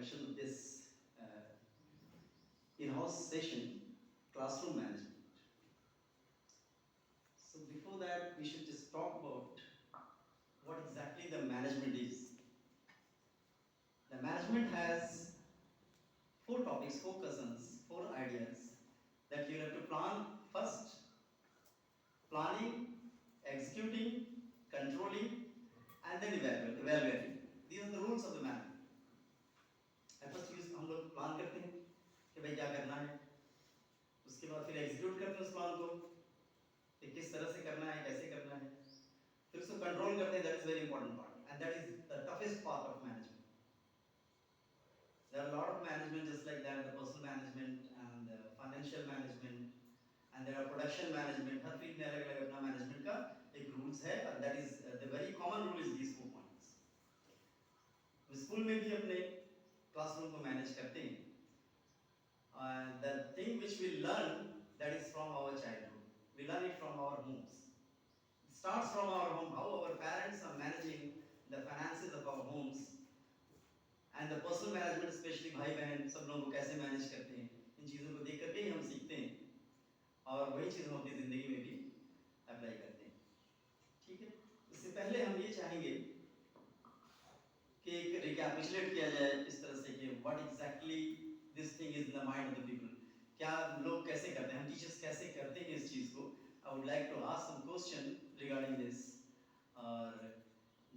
introduction of this in-house session, classroom management. So before that, we should just talk about what exactly the management is. The management has four topics, four cousins, four ideas that you have to plan first. Planning, executing, controlling, and then evaluating. These are the rules of the management. First use हम लोग plan करते हैं कि भाई क्या करना है, उसके बाद फिर एग्जीक्यूट करते हैं उस प्लान को कि किस तरह से करना है, कैसे करना है, फिर उसको कंट्रोल करते हैं. That is very important part and that is the toughest part of management. There are a lot of management just like that, the personal management and the financial management, and there are production management. Her field में अलग अलग अपना management का एक rules है, and that is the very common rule is these 4 points. School में भी अपने क्लासरूम को मैनेज करते हैं. The thing which we learn, that is from our childhood. We learn it from our homes. It starts from our home, how our parents are managing the finances of our homes. And the personal management, especially भाई बहन सब लोगों को कैसे manage करते हैं, इन चीज़ों को देख करके ही हम सीखते हैं और वही चीज़ हम अपनी ज़िंदगी में भी अप्लाई करते हैं. ठीक है, इससे पहले हम ये चाहेंगे कि एक रिकैपिचुलेट किया जाए इस तरह से कि what exactly this thing is in the mind of the people. क्या लोग कैसे करते हैं, हम टीचर्स कैसे करते हैं इस चीज़ को. I would like to ask some question regarding this. और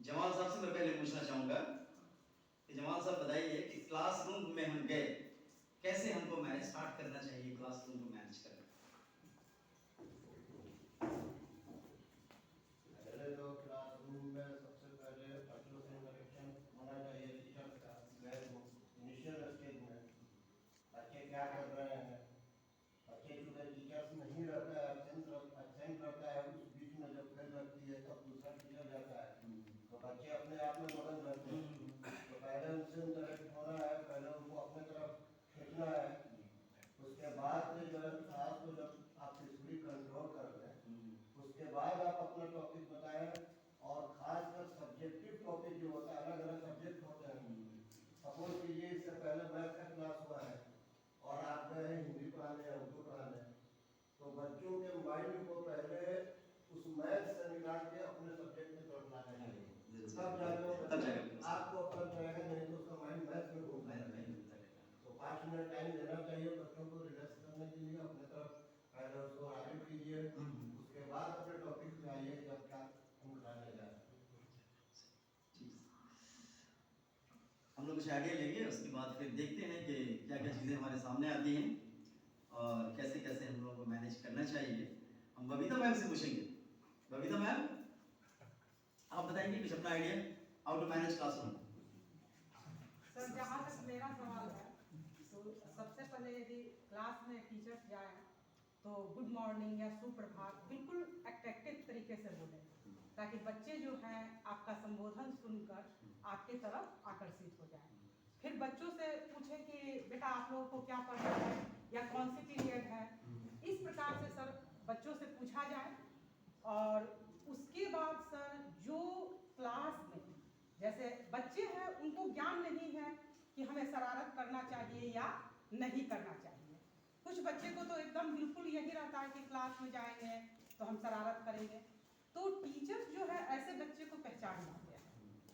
जमाल साहब से मैं पहले पूछना चाहूँगा कि जमाल साहब बताइए कि क्लासरूम में हम गए, कैसे हमको मैनेज स्टार्ट करना चाहिए क्लासरूम को मैनेज करना. पहले तो क्लासरूम में सबसे पहले बच्चों से इंटरेक्शन होना चाहिए टीचर का. इनिशियल स्टेज में बच्चे क्या कर रहे हैं, बच्चे चूँकि टीचर्स नहीं रहता है, एब्सेंट रहता है, उस बीच में जब फेल लगती है तब दूसरा टीचर जाता है तो बच्चे अपने आप में मगन रहते हैं. तो पहले उनसे इंटरेक्ट होना है, पहले उनको अपने तरफ खींचना है. उसके बाद जो है क्लास को जब आप फिजिकली कंट्रोल कर लें, उसके बाद आप अपना टॉपिक बताएं. और खासकर सब्जेक्टिव टॉपिक जो होता है, अलग अलग सब्जेक्ट होते हैं. सपोज कीजिए इससे पहले मैथ का क्लास हुआ है और आप गए हिंदी पढ़ाने या उर्दू पढ़ाने, तो बच्चों के माइंड को पहले उस मैथ से निकाल के अपने सब्जेक्ट में जोड़ना चाहिए. तब जाकर आपको अपना जाएगा, नहीं तो उसका माइंड मैथ में घूमता है. तो 5 मिनट टाइम देना चाहिए बच्चों को रिलैक्स करने के लिए. अपने तरफ पहले उसको आगे कीजिए, उसके बाद अपने टॉपिक में आइए जब क्या हम कराने जाए. हम लोग कुछ आइडिया लेंगे, उसके बाद फिर देखते हैं कि क्या क्या चीज़ें हमारे सामने आती हैं और कैसे कैसे हम लोगों को मैनेज करना चाहिए. हम बबीता मैम से पूछेंगे. बबीता मैम, आप बताएंगे कुछ अपना idea how to manage classroom. Sir, जहाँ तक मेरा सवाल है तो सबसे पहले यदि क्लास में टीचर्स जाए तो गुड मॉर्निंग या सुप्रभात बिल्कुल अट्रैक्टिव तरीके से बोले, ताकि बच्चे जो हैं आपका संबोधन सुनकर आपकी तरफ आकर्षित हो जाएं. फिर बच्चों से पूछें कि बेटा आप लोगों को क्या पढ़ना है या कौन सी पीरियड है. इस प्रकार से सर बच्चों से पूछा जाए. और उसके बाद सर जो क्लास में जैसे बच्चे हैं उनको ज्ञान नहीं है कि हमें शरारत करना चाहिए या नहीं करना चाहिए. कुछ बच्चे को तो एकदम बिल्कुल यही रहता है कि क्लास में जाएंगे तो हम शरारत करेंगे. तो टीचर्स जो है ऐसे बच्चे को पहचान जाते हैं,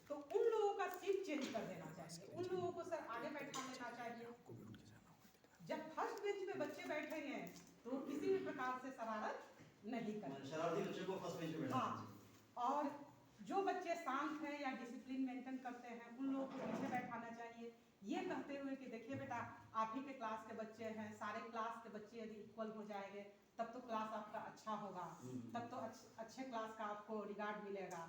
तो उन लोगों का सीट चेंज कर देना चाहिए. उन लोगों को सर आगे बैठा लेना चाहिए. जब फर्स्ट बेंच पे बच्चे बैठेंगे तो किसी भी प्रकार से शरारत नहीं करेंगे. शरारती बच्चों को फर्स्ट बेंच पे बैठा. हाँ, और जो बच्चे शांत हैं या डिसिप्लिन मेंटेन करते हैं उन लोगों को पीछे बैठाना चाहिए, ये कहते हुए कि देखिए बेटा आप ही के क्लास के बच्चे हैं, सारे क्लास के बच्चे यदि इक्वल हो जाएंगे तब तो क्लास आपका अच्छा होगा, तब तो अच्छे क्लास का आपको रिगार्ड मिलेगा.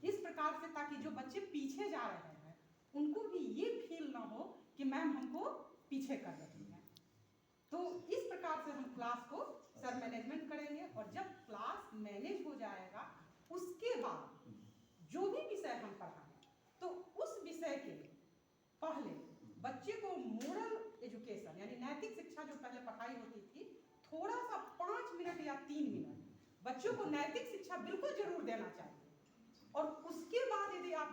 इस प्रकार से, ताकि जो बच्चे पीछे जा रहे हैं उनको भी ये फील ना हो कि मैम हमको पीछे कर रही है. तो इस प्रकार से हम क्लास को सर मैनेजमेंट करेंगे. और जब क्लास मैनेज हो जाएगा उसके बाद जो भी विषय हम पढ़ाएं तो उस विषय के पहले बच्चे को मोरल एजुकेशन यानी नैतिक शिक्षा जो पहले पढ़ाई होती थी, थोड़ा सा 5 मिनट या 3 मिनट बच्चों को नैतिक शिक्षा बिल्कुल जरूर देना चाहिए. और उसके बाद यदि आप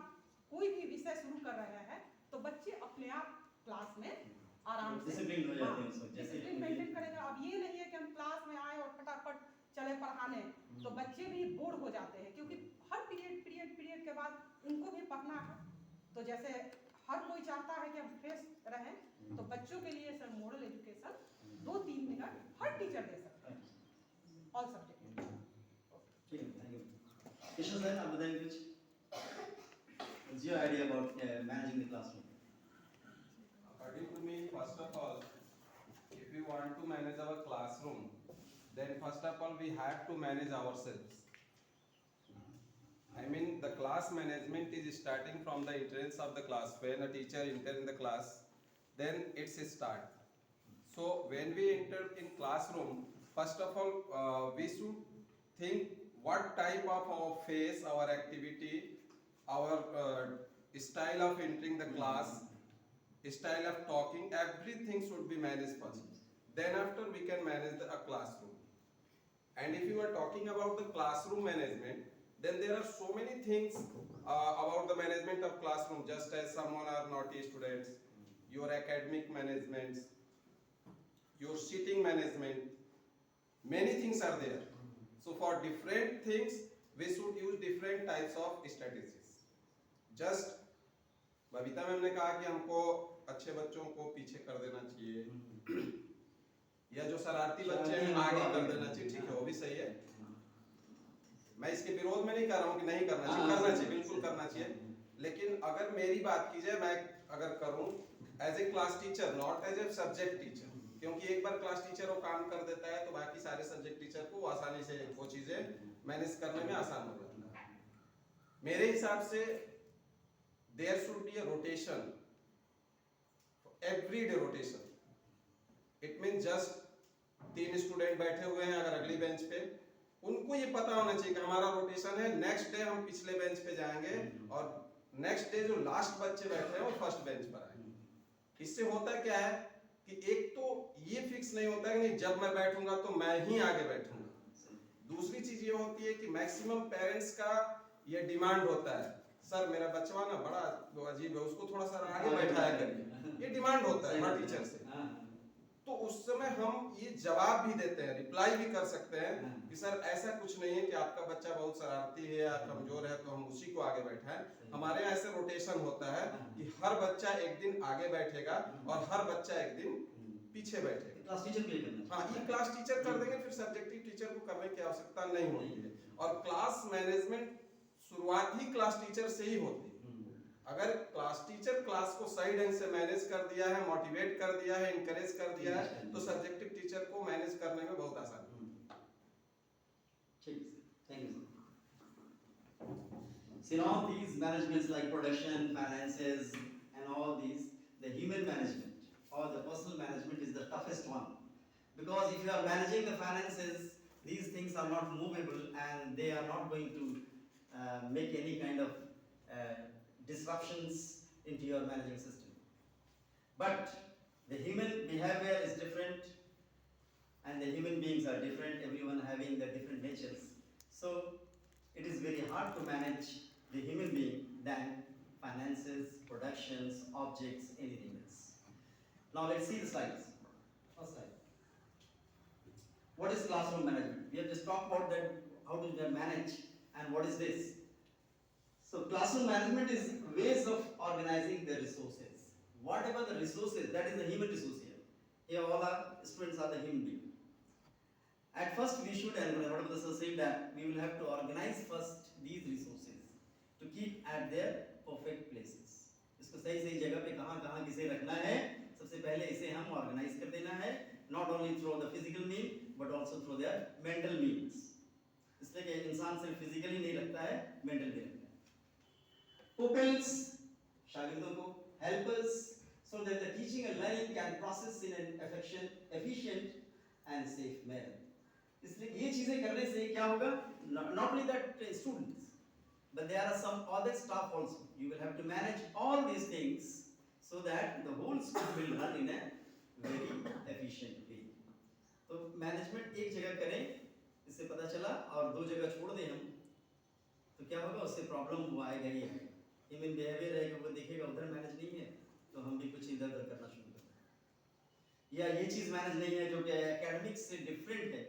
कोई भी विषय शुरू कर रहे हैं तो बच्चे अपने आप क्लास में आराम से डिसिप्लिन हो जाते हैं उसमें, जैसे डिसिप्लिन मेंटेन करेगा। अब ये नहीं है कि हम क्लास में आए और फटाफट चले पढ़ाने, तो बच्चे भी बोर हो जाते हैं, क्योंकि हर पीरियड के बाद उनको भी पढ़ना है। तो जैसे हर कोई चाहता है कि हम फ्रेश रहें, तो बच्चों के लिए सर मॉडल एजुकेशन 2-3 मिनट हर टीचर दे सकते हैं, ऑल सब्जेक्ट। ठीक है, थैंक यू। कृष्ण सर, आप बताएंगे कुछ? What's your idea about managing the classroom? According to me, first of all, if we want to manage our classroom, then first of all we have to manage ourselves. I mean, the class management is starting from the entrance of the class. When a teacher enters in the class, then it's a start. So when we enter in classroom, first of all, we should think what type of our face, our activity, our style of entering the class, style of talking, everything should be managed first. Then after we can manage a classroom. And if you are talking about the classroom management, then there are so many things about the management of classroom, just as someone are naughty students, your academic management, your seating management, many things are there. So for different things, we should use different types of strategies. Just Babita ma'am ने कहा कि हमको अच्छे बच्चों को पीछे कर देना चाहिए, या जो शरारती बच्चे हैं आगे कर देना चाहिए। ठीक है, वो भी सही है, मैं इसके विरोध में नहीं कर रहा हूँ कि नहीं करना चाहिए, करना चाहिए, बिल्कुल करना चाहिए। लेकिन अगर मेरी बात की जाए, मैं अगर करूँ as a class teacher, not as a subject teacher, क्योंकि एक बार क्लास टीचर वो काम कर देता है तो बाकी सारे सब्जेक्ट टीचर को आसानी से वो चीजें मैनेज करने में आसान हो जाता है। मेरे हिसाब से there should be a rotation, everyday rotation. It means just 3 student बैठे हुए हैं अगर अगली बेंच पे, उनको ये पता होना चाहिए कि हमारा रोटेशन है, नेक्स्ट डे हम पिछले बेंच पे जाएंगे और नेक्स्ट डे जो लास्ट बच्चे बैठे हैं वो फर्स्ट बेंच पर आएंगे। इससे होता क्या है कि एक तो ये फिक्स नहीं होता है कि नहीं जब मैं बैठूंगा तो मैं ही आगे बैठूंगा। दूसरी चीज ये होती है कि मैक्सिमम पेरेंट्स का ये डिमांड होता है, सर मेरा बच्चा ना बड़ा अजीब है, उसको थोड़ा सा आगे बैठाया करिए, ये डिमांड होता है हर टीचर से। तो उस समय हम ये जवाब भी देते हैं, रिप्लाई भी कर सकते हैं कि सर ऐसा कुछ नहीं है कि आपका बच्चा बहुत शरारती है या कमजोर है तो हम उसी को आगे बैठाएं। हमारे यहाँ ऐसे रोटेशन होता है कि हर बच्चा एक दिन आगे बैठेगा और हर बच्चा एक दिन पीछे बैठेगा। क्लास टीचर के लिए करना। हाँ, ये क्लास टीचर कर देंगे, फिर सब्जेक्टिव टीचर को करने की आवश्यकता नहीं होती है। और क्लास मैनेजमेंट शुरुआत ही क्लास टीचर से ही होती है। अगर क्लास टीचर क्लास को सही ढंग से मैनेज कर दिया है, मोटिवेट कर दिया है, इंकरेज कर दिया है, तो सब्जेक्टिव टीचर को मैनेज करने में बहुत आसान है। ठीक है, thank you. See, all these managements like production, finances, and all these, the human management or the personal management is the toughest one, because if you are managing the finances, these things are not movable and they are not going to make any kind of disruptions into your managing system. But the human behavior is different and the human beings are different, everyone having their different natures. So it is very hard to manage the human being than finances, productions, objects, anything else. Now let's see the slides. First slide. What is classroom management? We have just talked about that, how do they manage and what is this? So classroom management is ways of organizing the resources. Whatever the resources, that is the human resource here. Here all our students are the human being. At first we should, and whatever the sir said, that we will have to organize first these resources to keep at their perfect places. इसको सही सही जगह पे कहाँ किसे रखना है, सबसे पहले इसे हम organize कर देना है, not only through the physical means but also through their mental means. इसलिए कि इंसान सिर्फ physically नहीं रखता है, mental भी रखता है। Pupils, शागिर्दों को, helpers, so that the teaching and learning can process in an efficient and safe manner. इसलिए ये चीजें करने से क्या होगा? Not only that students, but there are some other staff also. You will have to manage all these things so that the whole school will run in a very efficient way. तो management एक जगह करें, इससे पता चला, और 2 जगह छोड़ दें हम, तो क्या होगा? उससे प्रॉब्लम वो आएगा ही है। ह्यूमन बिहेवियर है कि वो देखेगा उधर मैनेज नहीं है तो हम भी कुछ इधर उधर करना शुरू करते हैं। या ये चीज़ मैनेज नहीं है जो कि एकेडमिक से डिफरेंट है,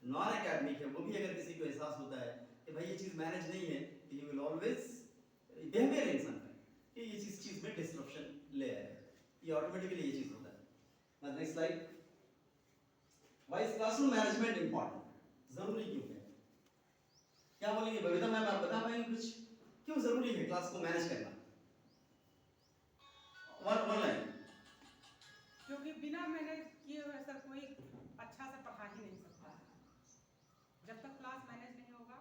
नॉन एकेडमिक है, वो भी अगर किसी को एहसास होता है कि भाई ये चीज़ मैनेज नहीं है, तो यू विल ऑलवेज बिहेवियर इंसान का कि ये चीज़ में डिस्ट्रप्शन ले आएगा, ये ऑटोमेटिकली ये चीज़ होता है। Next slide. Why is classroom management important? जरूरी क्यों है? क्या बोलेंगे बबीता मैम, आप बता पाएंगे कुछ क्यों जरूरी है क्लास को मैनेज करना? One line. क्योंकि बिना मैनेज किए हुए सर कोई अच्छा से पढ़ा ही नहीं सकता है। जब तक क्लास मैनेज नहीं होगा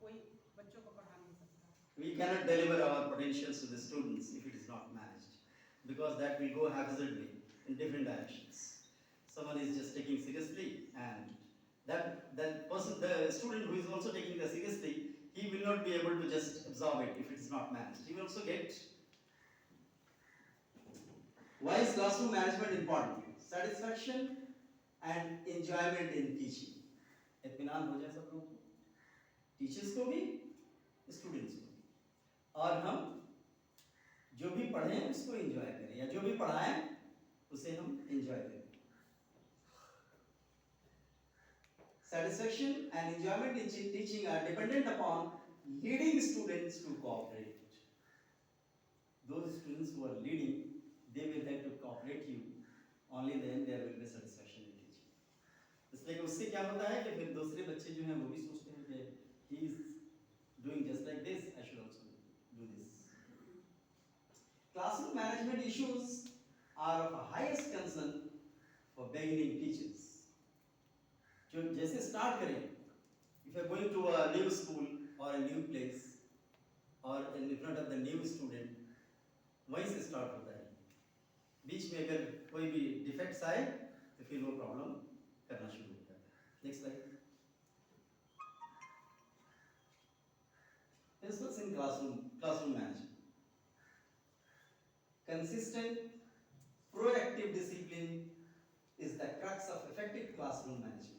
कोई बच्चों को पढ़ा नहीं सकता। We cannot deliver our potentials to the students if it is not managed, because that will go haphazardly in different directions. Someone is just taking seriously, and that person, the student who is also taking it seriously, he will not be able to just absorb it if it is not managed. He will also get. Why is classroom management important? Satisfaction and enjoyment in teaching. इत्मीनान हो जाए सब लोगों को, teachers को भी, students को भी, और हम जो भी पढ़ें उसको एंजॉय करें, या जो भी पढ़ाएं उसे हम एंजॉय करें। Satisfaction and enjoyment in teaching are dependent upon leading students to cooperate. Those students who are leading, they will have to cooperate you. Only then there will be satisfaction in teaching. इसलिए उससे क्या होता है कि फिर दूसरे बच्चे जो हैं वो भी सोचते हैं कि he is doing just like this, I should also do this. Classroom management issues are of highest concern for beginning teachers. जो जैसे स्टार्ट करें, if you are going to a new school or a new place or in front of the new student, वहीं से start होता है। बीच में अगर कोई भी डिफेक्ट्स आए तो फिर वो प्रॉब्लम करना शुरू हो जाता है। Next slide. Principles in classroom management. Consistent, proactive discipline is the crux of effective classroom management.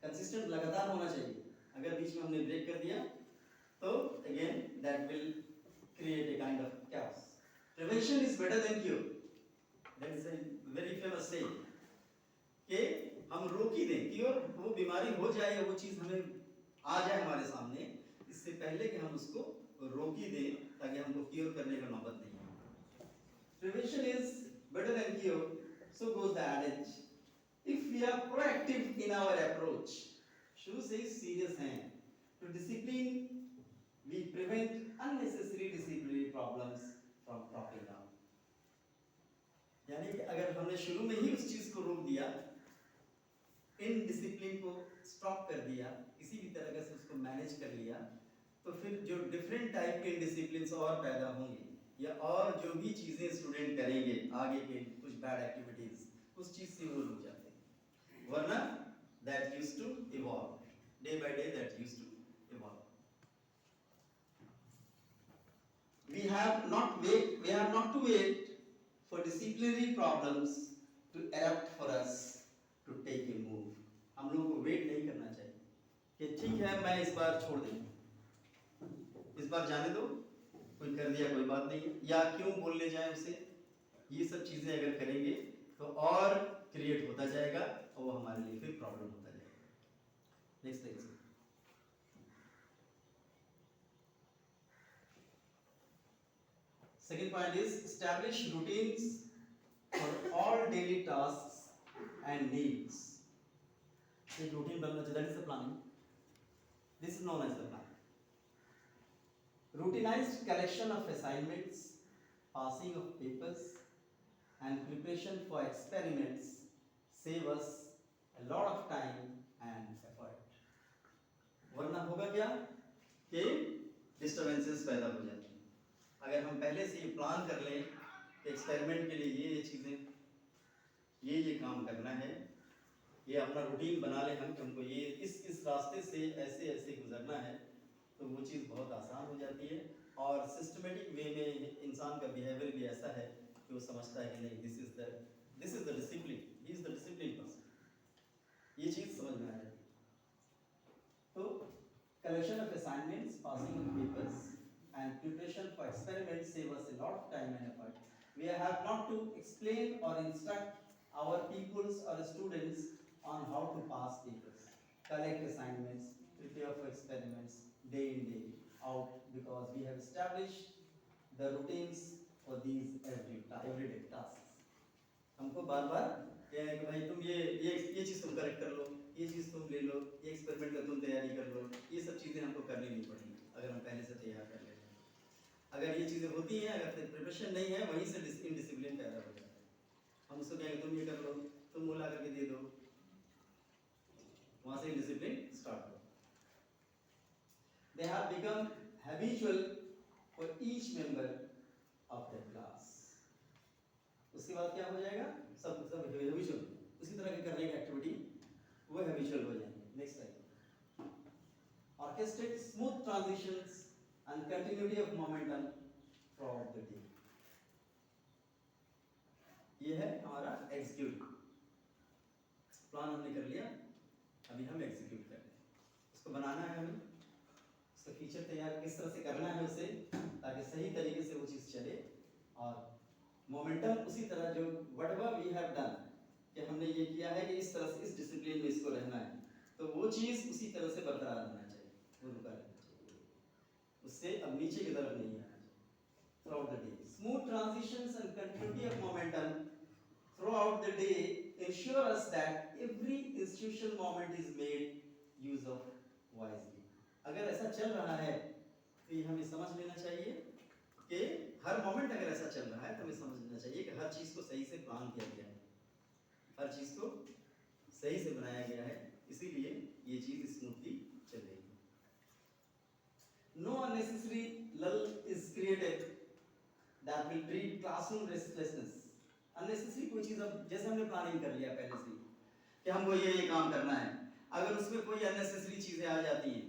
Consistent, लगातार होना चाहिए। अगर बीच में हमने ब्रेक कर दिया तो again that will create a kind of chaos. Prevention is better than cure. That is a very famous saying. कि हम रोक ही दें, क्योर वो बीमारी हो जाए या वो चीज़ हमें आ जाए हमारे सामने, इससे पहले कि हम उसको रोक ही दें ताकि हमको क्योर करने का नौबत नहीं हो। Prevention is better than cure, so goes the adage. If we are proactive in our approach, शुरू से ही serious हैं to discipline, we prevent unnecessary disciplinary problems from cropping up. यानी कि अगर हमने शुरू में ही उस चीज़ को रोक दिया, इन डिसिप्लिन को स्टॉप कर दिया, किसी भी तरह से उसको मैनेज कर लिया, तो फिर जो डिफरेंट टाइप के डिसिप्लिन्स और पैदा होंगे या और जो भी चीज़ें स्टूडेंट करेंगे आगे के कुछ बैड एक्टिविटीज, उस चीज़ से वो रुक जाते हैं। वरना that used to evolve day by day, that used to evolve. We have not to wait for disciplinary problems to erupt for us to take a move. हम लोगों को वेट नहीं करना चाहिए कि ठीक है मैं इस बार छोड़ दूँ, इस बार जाने दो, कोई कर दिया कोई बात नहीं है, या क्यों बोलने जाए उसे। ये सब चीज़ें अगर करेंगे तो और क्रिएट होता जाएगा और वो हमारे लिए फिर प्रॉब्लम होता जाएगा। Next slide. Second point is establish routines for all daily tasks and needs. एक routine बनना चाहिए, that is the planning. This is known as the plan. Routinized collection of assignments, passing of papers, and preparation for experiments save us a lot of time and effort. वरना होगा क्या कि disturbances पैदा हो जाती हैं। अगर हम पहले से ये प्लान कर लें कि एक्सपेरिमेंट के लिए ये चीज़ें, ये काम करना है, ये अपना रूटीन बना लें हम कि हमको ये इस रास्ते से ऐसे गुजरना है, तो वो चीज़ बहुत आसान हो जाती है। और सिस्टमेटिक वे में इंसान का बिहेवियर भी ऐसा है कि वो समझता है कि नहीं, this is the discipline, he is the discipline person, ये चीज़ समझ में आ जाती है। तो collection of assignments, passing of papers and preparation for experiments save us a lot of time and effort. We have not to explain or instruct our pupils or students on how to pass papers, collect assignments, prepare for experiments day in day out, because we have established the routines for these everyday tasks. हमको बार बार कह रहे हैं कि भाई तुम ये चीज़ तुम correct कर लो, ये चीज़ तुम ले लो, ये एक्सपेरिमेंट का तुम तैयारी कर लो, ये सब चीज़ें हमको करनी नहीं पड़ेंगी अगर हम पहले से तैयार कर लेते हैं। अगर ये चीज़ें होती हैं, अगर प्रिपरेशन नहीं है, वहीं से इनडिसिप्लिन पैदा हो जाता है। हम उसको कहेंगे तुम ये कर लो, तुम वो ला करके दे दो, वहाँ से इनडिसिप्लिन स्टार्ट हो। They have become habitual for each member of the class. उसके बाद क्या हो जाएगा? सब habitual, उसी तरह के करने की एक्टिविटी वो habitual हो जाएंगे। Next slide. Orchestrate smooth transitions and continuity of momentum throughout the day. ये है हमारा एग्जीक्यूट। प्लान हमने कर लिया, अभी हम एग्जीक्यूट कर रहे हैं। उसको बनाना है हमें, उसका फीचर तैयार किस तरह से करना है उसे, ताकि सही तरीके से वो चीज़ चले, और मोमेंटम उसी तरह जो whatever we have done, कि हमने ये किया है कि इस तरह से इस डिसिप्लिन में इसको रहना है, तो वो चीज़ उसी तरह से बरकरार रहना चाहिए, वो रुका रहना चाहिए, उससे अब नीचे की तरफ नहीं आना चाहिए। Throughout the day, smooth transitions and continuity of momentum throughout the day ensure us that every institutional moment is made use of wisely. अगर ऐसा चल रहा है तो ये हमें समझ लेना चाहिए कि हर मोमेंट अगर ऐसा चल रहा है तो हमें समझ लेना चाहिए कि हर चीज़ को सही से प्लान किया गया है, हर चीज़ को सही से बनाया गया है, इसीलिए ये चीज़ स्मूथली चलेगी। No unnecessary lull is created that will breed classroom restlessness. Unnecessary कोई चीज़, अब जैसे हमने प्लानिंग कर लिया पहले से कि हमको ये काम करना है, अगर उसमें कोई अननेसेसरी चीज़ें आ जाती हैं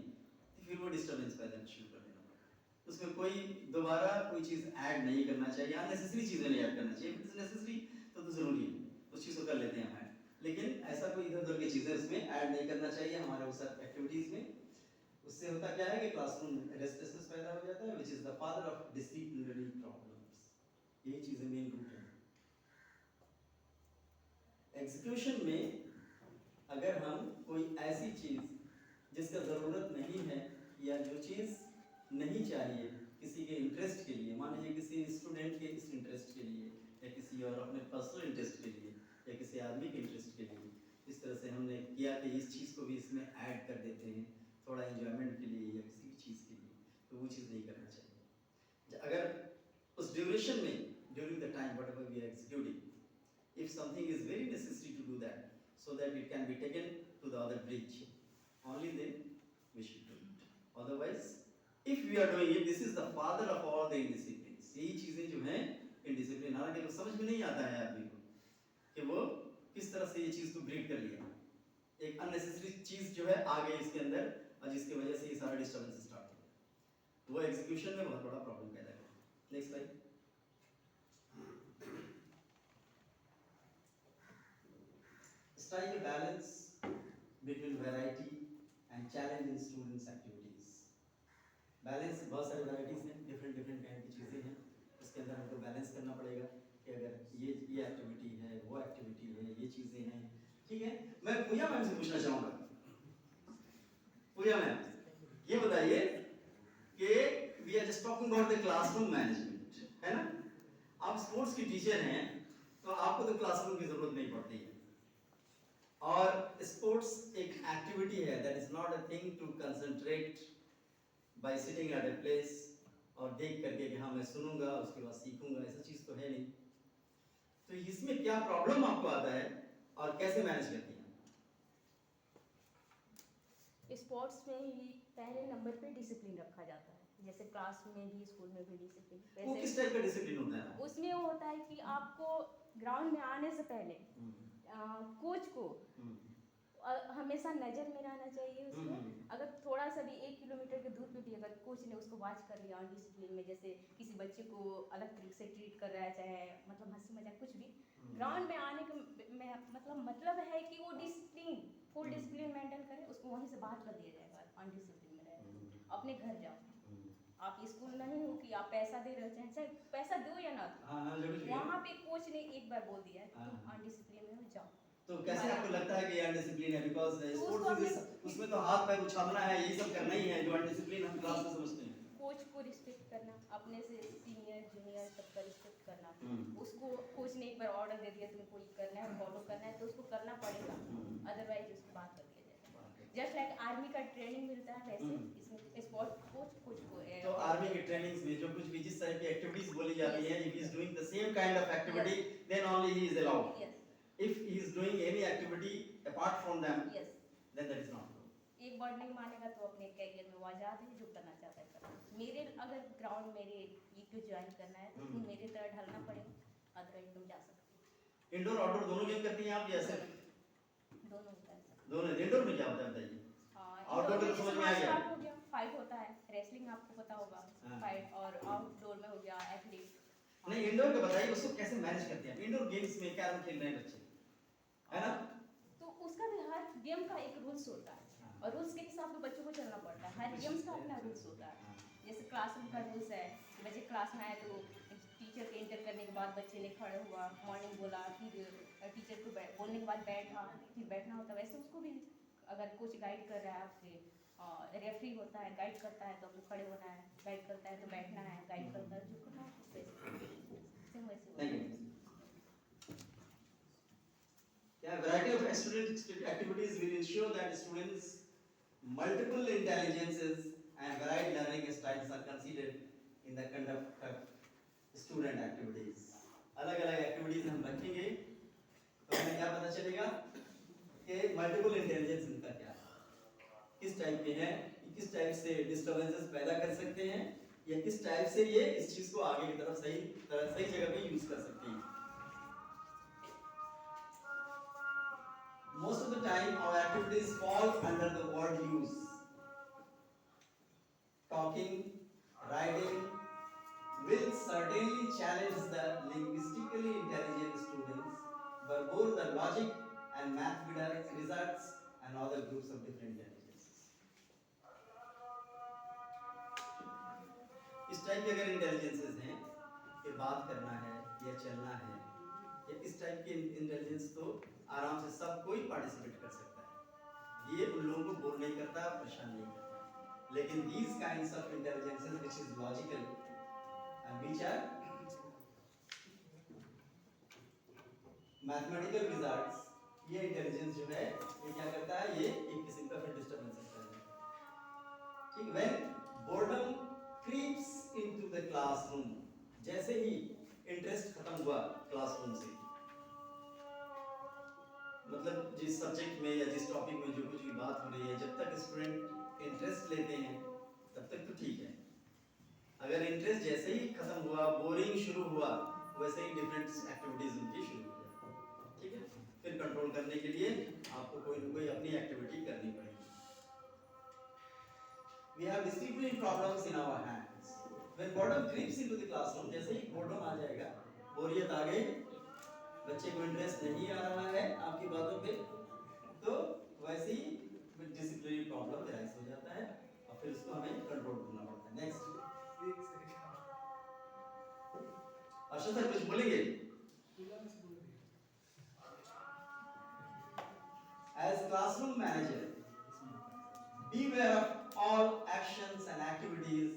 तो फिर वो डिस्टर्बेंस पैदा शुरू कर देना पड़ेगा। उसमें कोई दोबारा कोई चीज़ ऐड नहीं करना चाहिए, अननेसेसरी चीज़ें नहीं ऐड करना चाहिए। फिर नेसेसरी तो ज़रूरी है, उस चीज़ को कर लेते हैं हम ऐड, लेकिन ऐसा कोई इधर उधर की चीज़ें उसमें ऐड नहीं करना चाहिए हमारे उस एक्टिविटीज़ में। उससे होता क्या है कि क्लासरूम रेस्टलेसनेस पैदा हो जाता है, which is the father of disciplinary problems. यही चीज़ें मेन रूट है। एग्जीक्यूशन में अगर हम कोई ऐसी चीज़ जिसका ज़रूरत नहीं है या जो चीज़ नहीं चाहिए किसी के इंटरेस्ट के लिए, मान लीजिए किसी स्टूडेंट के इस इंटरेस्ट के लिए या किसी और अपने पर्सनल इंटरेस्ट के लिए या किसी आदमी के इंटरेस्ट के लिए, इस तरह से हमने किया कि इस चीज़ को भी इसमें ऐड कर देते हैं थोड़ा एंजॉयमेंट के लिए या किसी भी चीज़ के लिए, तो वो चीज़ नहीं करना चाहिए। अगर उस ड्यूरेशन में, during the time whatever we are executing, if something is very necessary to do that so that it can be taken to the other bridge, only then we should do it. Otherwise, if we are doing it, this is the father of all the indisciplines. यही चीज़ें जो हैं indiscipline, हालांकि वो समझ में नहीं आता है आदमी को कि वो किस तरह से ये चीज़ को ब्रीड कर लिया, एक अननेसेसरी चीज़ जो है आ गई इसके अंदर और जिसकी वजह से ये सारा डिस्टर्बेंस स्टार्ट हो गया, वो एग्जीक्यूशन में बहुत बड़ा प्रॉब्लम पैदा करेगा। Next slide. Strike a balance between variety and challenge in students' activities. Balance, बहुत सारी वैराइटीज़ हैं, डिफरेंट काइंड की चीज़ें हैं, उसके अंदर हमको बैलेंस करना पड़ेगा कि अगर ये एक्टिविटी है, वो एक्टिविटी है, ये चीज़ें हैं, ठीक है। मैं पूजा मैम से पूछना चाहूँगा, पूजा मैम ये बताइए कि we are just talking about the classroom management, है ना। आप स्पोर्ट्स की टीचर हैं तो आपको तो क्लासरूम की ज़रूरत नहीं पड़ती है, और स्पोर्ट्स एक एक्टिविटी है, that is not a thing to concentrate by sitting at a place और देख करके कि हाँ मैं सुनूंगा उसके बाद सीखूंगा, ऐसा चीज़ तो है नहीं। तो इसमें क्या प्रॉब्लम आपको आता है और कैसे मैनेज करती हैं? स्पोर्ट्स में ही पहले नंबर पे डिसिप्लिन रखा जाता है, जैसे क्लास में भी स्कूल में भी डिसिप्लिन। वो किस टाइप का डिसिप्लिन होता है? उसमें वो होता है कि आपको ग्राउंड में आने से पहले कोच को हमेशा नज़र में रहना चाहिए उसमें। अगर थोड़ा सा भी 1 किलोमीटर के दूर पे भी अगर कोच ने उसको वॉच कर लिया डिसिप्लिन में, जैसे किसी बच्चे को अलग तरीके से ट्रीट कर रहा है, चाहे मतलब हंसी मजाक कुछ भी, ग्राउंड में आने का मतलब है कि वो डिसिप्लिन, फुल डिसिप्लिन मेंटेन करे, उसको वहीं से बाहर कर दिया जाएगा, अनडिसिप्लिन में रहेगा, अपने घर जाओ। आप स्कूल नहीं हो कि आप पैसा दे रहे हो, चाहे पैसा दो या ना दो, हाँ हाँ जो कुछ भी है। वहाँ पे कोच ने एक बार बोल दिया है हाँ। तुम अनडिसिप्लिन में हो, जाओ। तो कैसे आपको लगता है कि ये अनडिसिप्लिन है? बिकॉज तो स्पोर्ट्स उसको इज उसमें तो हाथ पैर उछालना है, ये सब करना ही है जो अनडिसिप्लिन हम क्लास में समझते हैं। कोच को रिस्पेक्ट करना, अपने से सीनियर जूनियर सबका रिस्पेक्ट करना। हम्म। उसको कोच ने एक बार ऑर्डर दे दिया तुमको ये करना है, फॉलो करना है, तो उसको करना पड़ेगा, अदरवाइज उसको बात कर दिया जाएगा। जस्ट लाइक आर्मी का ट्रेनिंग मिलता है वैसे इसमें स्पोर्ट कोच को तो आर्मी के ट्रेनिंग्स में जो कुछ भी जिस तरह की एक्टिविटीज बोली जाती हैं, if he is doing the same kind of activity, then only he is allowed. Yes, If he is doing any activity apart from them, yes. then that is not allowed. एक word नहीं मानेगा तो अपने career में वो आज़ाद है, जो करना चाहता है करना। मेरे अगर ग्राउंड मेरे ये को ज्वाइन करना है तो तुम मेरे तरह ढलना पड़ेगा, अदरवाइज तुम जा सकते हो। इंडोर आउटडोर दोनों गेम करती हैं आप या सिर्फ दोनों होता है सर। दोनों? इंडोर में क्या होता है बताइए? आउटडोर Outdoor में तो समझ में आ गया। हो गया, फाइट होता है, रेसलिंग आपको पता होगा, हाँ। फाइट, और आउटडोर में हो गया एथलीट। नहीं, इंडोर का बताइए, उसको कैसे मैनेज करते हैं? इंडोर गेम्स में कैरम खेल रहे हैं बच्चे, है ना? तो उसका भी हर गेम का एक रूल्स होता है और रूल्स के हिसाब से बच्चों को चलना पड़ता है। हर गेम्स का अपना रूल्स होता है। जैसे क्लासरूम का रूल्स है कि बच्चे क्लास में आए तो टीचर के इंटर करने के बाद बच्चे ने खड़े हुआ, मॉर्निंग बोला, फिर टीचर को बोलने के बाद बैठा, फिर बैठना होता है। वैसे उसको भी अगर कोच गाइड कर रहा है आपके, रेफरी होता है गाइड करता है तो आपको खड़े होना है, गाइड करता है तो बैठना है, गाइड करता है जो करना है सेम वैसे। Thank you. Yeah, variety of student activities will ensure that students' multiple intelligences and varied learning styles are considered in the conduct of student activities. अलग-अलग activities हम रखेंगे तो हमें क्या पता चलेगा कि multiple intelligence इनका क्या है, किस टाइप के हैं, किस टाइप से disturbances पैदा कर सकते हैं, या किस टाइप से ये इस चीज को आगे की तरफ सही जगह पे यूज कर सकते हैं। Most of the time our activities fall under the word use. Talking, writing will certainly challenge the linguistically intelligent students, but both the logic and math results and other groups of different intelligences. इस type के अगर intelligences हैं कि बात करना है या चलना है, या इस टाइप के इंटेलिजेंस तो आराम से सब कोई पार्टिसिपेट कर सकता है। ये उन लोगों को बोर नहीं करता, परेशान नहीं करता। लेकिन these kinds of intelligences which is logical and which are mathematical results, ये इंटेलिजेंस जो है ये क्या करता है, ये एक किस्म का फिर डिस्टर्बेंस करता है। ठीक, when boredom creeps into the classroom, जैसे ही इंटरेस्ट खत्म हुआ क्लासरूम से, मतलब जिस सब्जेक्ट में या जिस टॉपिक में जो कुछ भी बात हो रही है, जब तक स्टूडेंट इंटरेस्ट लेते हैं तब तक तो ठीक है। अगर इंटरेस्ट जैसे ही खत्म हुआ, बोरिंग शुरू हुआ, वैसे ही डिफरेंट एक्टिविटीज उनकी शुरू हो जाती है। ठीक है, फिर कंट्रोल करने के लिए आपको कोई न कोई अपनी एक्टिविटी करनी पड़ेगी। We have discipline problems in our hands. When boredom creeps into the classroom, जैसे ही बोर्डम आ जाएगा, बोरियत आ गई, बच्चे को इंटरेस्ट नहीं आ रहा है आपकी बातों पे, तो वैसे ही डिसिप्लिनरी प्रॉब्लम राइज हो जाता है और फिर उसको हमें कंट्रोल करना पड़ता है। नेक्स्ट, अर्षद सर कुछ बोलेंगे? As classroom manager, beware of all actions and activities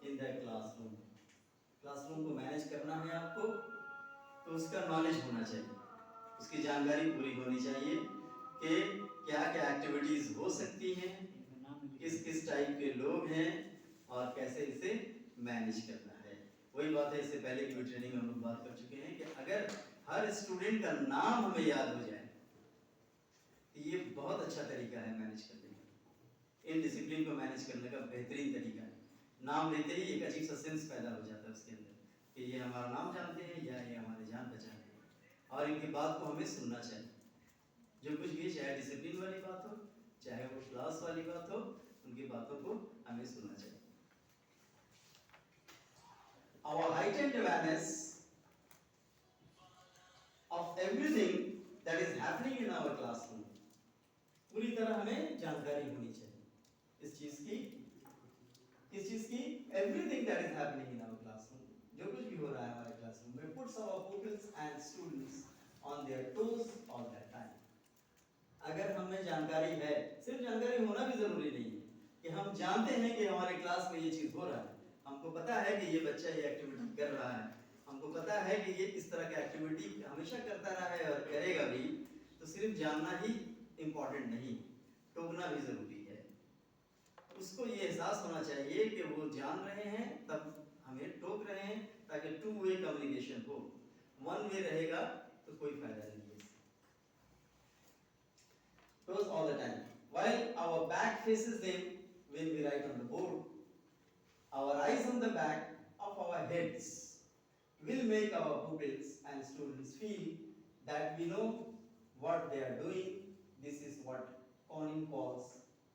in the classroom. Classroom को मैनेज करना है आपको, तो उसका नॉलेज होना चाहिए, उसकी जानकारी पूरी होनी चाहिए कि क्या क्या एक्टिविटीज हो सकती हैं, किस किस टाइप के लोग हैं और कैसे इसे मैनेज करना है। वही बात है, इससे पहले की भी ट्रेनिंग में हम लोग बात कर चुके हैं कि अगर हर स्टूडेंट का नाम हमें याद हो जाए तो ये बहुत अच्छा तरीका है मैनेज करने का। इन डिसिप्लिन को मैनेज करने का बेहतरीन तरीका है। नाम लेते ही एक अजीब सा सेंस पैदा हो जाता है उसके अंदर कि ये हमारा नाम जानते हैं या ये हमारे जान पहचान हैं, और इनकी बात को हमें सुनना चाहिए। जो कुछ भी, चाहे डिसिप्लिन वाली बात हो, चाहे वो क्लास वाली बात हो, उनकी बातों को हमें सुनना चाहिए। Our heightened awareness of everything that is happening in our classroom, पूरी तरह हमें जानकारी होनी चाहिए इस चीज की, किस which is कि everything that is happening in our classroom, जो कुछ भी हो रहा है हमारे क्लासरूम में, puts our pupils and students on their toes all that time. अगर हमें जानकारी है, सिर्फ जानकारी होना भी जरूरी नहीं है कि हम जानते हैं कि हमारे क्लास में ये चीज हो रहा है, हमको पता है कि ये बच्चा ये एक्टिविटी कर रहा है, हमको पता है कि ये इस तरह का एक्टिविटी हमेशा करता रहा है और करेगा भी, तो सिर्फ जानना ही इम्पोर्टेंट नहीं, टोकना भी जरूरी है। उसको ये एहसास होना चाहिए कि वो जान रहे हैं तब हमें टोक रहे हैं, ताकि टू वे कम्युनिकेशन हो। वन वे रहेगा तो कोई फायदा नहीं है। Toes all the time. While our back faces them when we write on the board, our eyes on the back of our heads will make our pupils and students feel that we know what they are doing. This is what Conning calls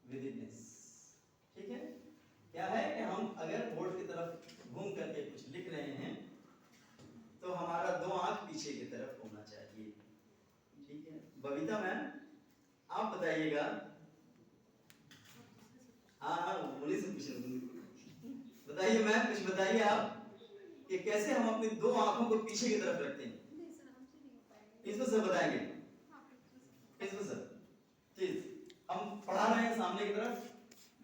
vividness. ठीक है? क्या है कि हम अगर board की तरफ घूम करके कुछ लिख रहे हैं तो हमारा दो आंख पीछे की तरफ होना चाहिए। ठीक है? बबीता मैम, आप बताइएगा। हाँ, उन्हीं से पूछ रहे हैं। बताइए मैम, कुछ बताइए आप कि कैसे हम अपनी दो आंखों को पीछे की तरफ रखते हैं। इसको सर बताएंगे। इसको सर, चीज हम पढ़ा रहे हैं सामने की तरफ,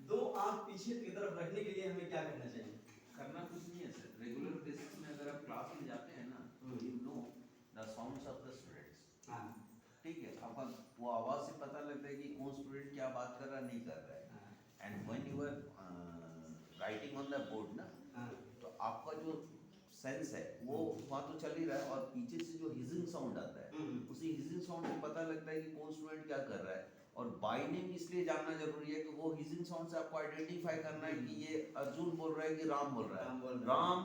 दो आंख पीछे की तरफ रखने के लिए हमें क्या करना चाहिए? करना कुछ नहीं है सर। रेगुलर बेसिस में अगर आप क्लास में जाते हैं ना, you know the sounds of the students. हाँ, ठीक है, आपका वो आवाज से पता लगता है कि कौन स्टूडेंट क्या बात कर रहा नहीं कर रहा है। And when you are writing on the board ना, हाँ, तो आपका जो सेंस है वो वहाँ तो चल ही रहा है, और पीछे से जो हिजिंग साउंड आता है, उसी हिजिंग साउंड से पता लगता है कि कौन स्टूडेंट क्या कर रहा है। और बाय नेम इसलिए जानना जरूरी है कि वो हिजिंग साउंड से आपको आइडेंटिफाई करना है कि ये अर्जुन बोल रहा है कि राम बोल रहा राम बोल है। रहा है। राम,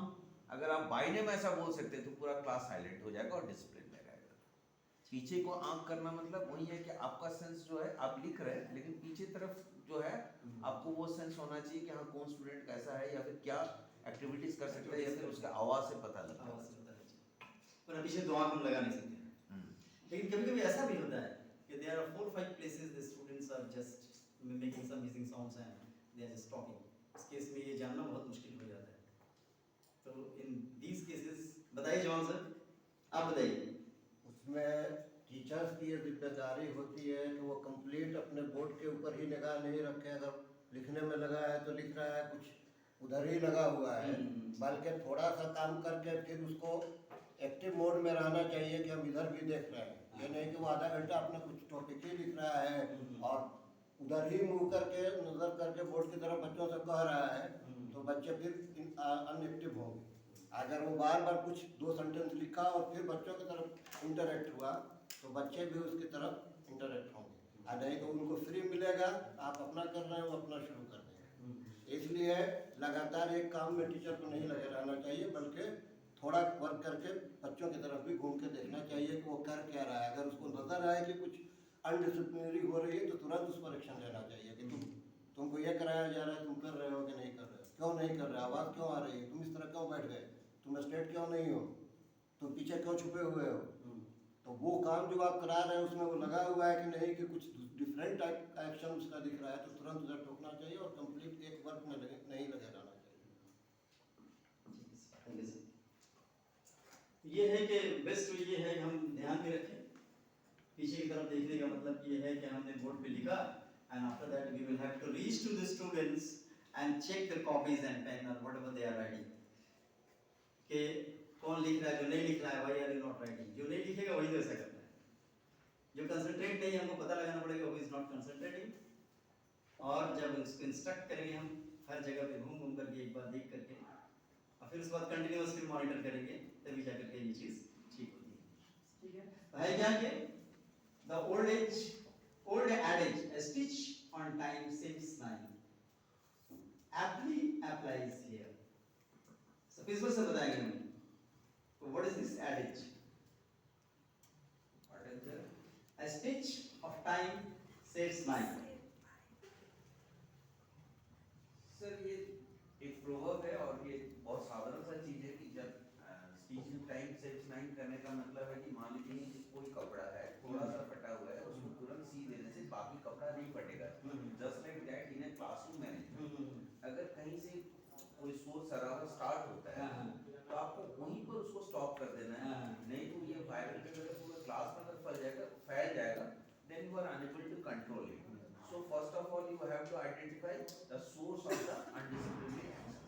अगर आप बाय नेम ऐसा बोल सकते हैं तो पूरा क्लास साइलेंट हो जाएगा और डिसिप्लिन में रहेगा। पीछे को आंख करना मतलब वही है कि आपका सेंस जो है, आप लिख रहे हैं लेकिन पीछे तरफ जो है आपको वो सेंस होना चाहिए कि हाँ कौन स्टूडेंट कैसा है, या फिर क्या एक्टिविटीज कर सकता है, या फिर उसका आवाज से पता लगता आवाज है। से पता चलता है। पर पीछे दो आंख हम लगा नहीं सकते। लेकिन कभी-कभी ऐसा भी होता है कि there are 4-5 places the students are just making some hissing sounds and they are just talking. इस केस में ये जानना बहुत मुश्किल हो जाता है। तो in these cases बताइए जवान सर, आप बताइए। उसमें टीचर्स की ये जिम्मेदारी होती है कि वो कंप्लीट अपने बोर्ड के ऊपर ही निगाह नहीं रखे। अगर लिखने में लगा है तो लिख रहा है, कुछ उधर ही लगा हुआ है, बल्कि थोड़ा सा काम करके फिर उसको एक्टिव मोड में रहना चाहिए कि हम इधर भी देख रहे हैं। ये नहीं कि वो आधा घंटा अपना कुछ टॉपिक ही लिख रहा है और उधर ही मुंह करके नजर करके बोर्ड की तरफ बच्चों से कह रहा है, तो बच्चे फिर अनएक्टिव होंगे। अगर वो बार बार कुछ दो सेंटेंस लिखा और फिर बच्चों की तरफ इंटरेक्ट हुआ तो बच्चे भी उसकी तरफ इंटरेक्ट होंगे। नहीं तो उनको फ्री मिलेगा, आप अपना कर रहे हैं वो अपना शुरू कर देंगे। इसलिए लगातार एक काम में टीचर को नहीं लगे रहना चाहिए, बल्कि थोड़ा वर्क करके बच्चों की तरफ भी घूम के देखना चाहिए कि वो कर क्या रहा है। अगर उसको नजर आए कि कुछ अनडिसिप्लिनरी हो रही है तो तुरंत उस पर एक्शन लेना चाहिए कि तुमको ये कराया जा रहा है, तुम कर रहे हो कि नहीं कर रहे हो, क्यों नहीं कर रहे, आवाज़ क्यों आ रही है, तुम इस तरह क्यों बैठ गए, तुम स्ट्रेट क्यों नहीं हो, तुम पीछे क्यों छुपे हुए हो। तो वो काम जो आप करा रहे हैं उसमें वो लगा हुआ है कि नहीं, कि कुछ डिफरेंट टाइप का एक्शन उसका दिख रहा है, तो तुरंत उधर टोकना चाहिए और कंप्लीट एक वर्क में नहीं लगे रहना चाहिए। ये है कि बेस्ट ये है कि हम ध्यान में रखें। पीछे की तरफ देखने का मतलब ये है कि हमने बोर्ड पे लिखा and after that we will have to reach to the students and check the copies and pen or whatever they are writing कि कौन लिख रहा है, जो नहीं लिख रहा है, why are you not writing। जो नहीं लिखेगा वही तो ऐसा करता है, जो कंसंट्रेट नहीं, हमको पता लगाना पड़ेगा who is not concentrating। और जब उसको इंस्ट्रक्ट करेंगे हम हर जगह पे घूम घूम करके एक बार देख करके, और फिर उसके बाद कंटिन्यूअसली मॉनिटर करेंगे, तभी जा करके ये चीज ठीक होती है। ठीक है, तो है क्या कि the old adage, a stitch on time saves nine, aptly applies here। So किस से बताएंगे हमें, so what is this adage? What is that? A stitch of time saves nine। Sir ये एक प्रोवर्ब है और ये बहुत साधारण सा चीज है कि जब स्टीचिंग टाइम सेव्स नाइन करने का मतलब है कि मान लीजिए कि कोई कपड़ा है थोड़ा सा फटा हुआ है, उसको तुरंत सी देने से बाकी कपड़ा नहीं फटेगा। Just like that in a classroom management, अगर कहीं से कोई शोर शराबा स्टार्ट होता है, हाँ, तो आपको वहीं पर उसको स्टॉप कर देना है। हाँ। नहीं तो ये वायरल के वजह पूरे क्लास में अगर फैल जाएगा, then you are unable to control it. So first of all you have to identify the source of the undisciplinary access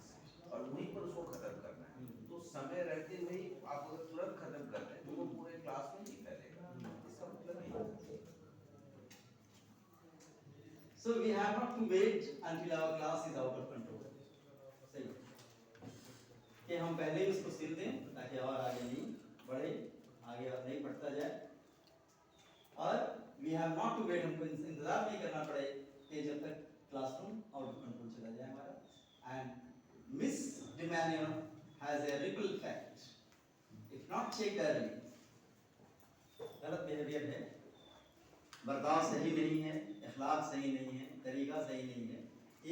और वहीं पर उसको खत्म करना है। तो समय रहते हुए ही आप अगर तुरंत खत्म करते हैं तो वो पूरे क्लास में नहीं फैलेगा। इसका मतलब ये है। So we have not to wait until our class is out of control. सही कि हम पहले ही उसको सिल दें ताकि और आगे नहीं बढ़े, आगे और नहीं बढ़ता जाए। और we have not to wait, हमको इंतजार नहीं करना पड़े कि जब तक क्लासरूम आउट ऑफ कंट्रोल चला जाए हमारा। And misdemeanor has a ripple effect if not checked early. गलत बिहेवियर है, बर्ताव सही नहीं है, अखलाक सही नहीं है, तरीका सही नहीं है।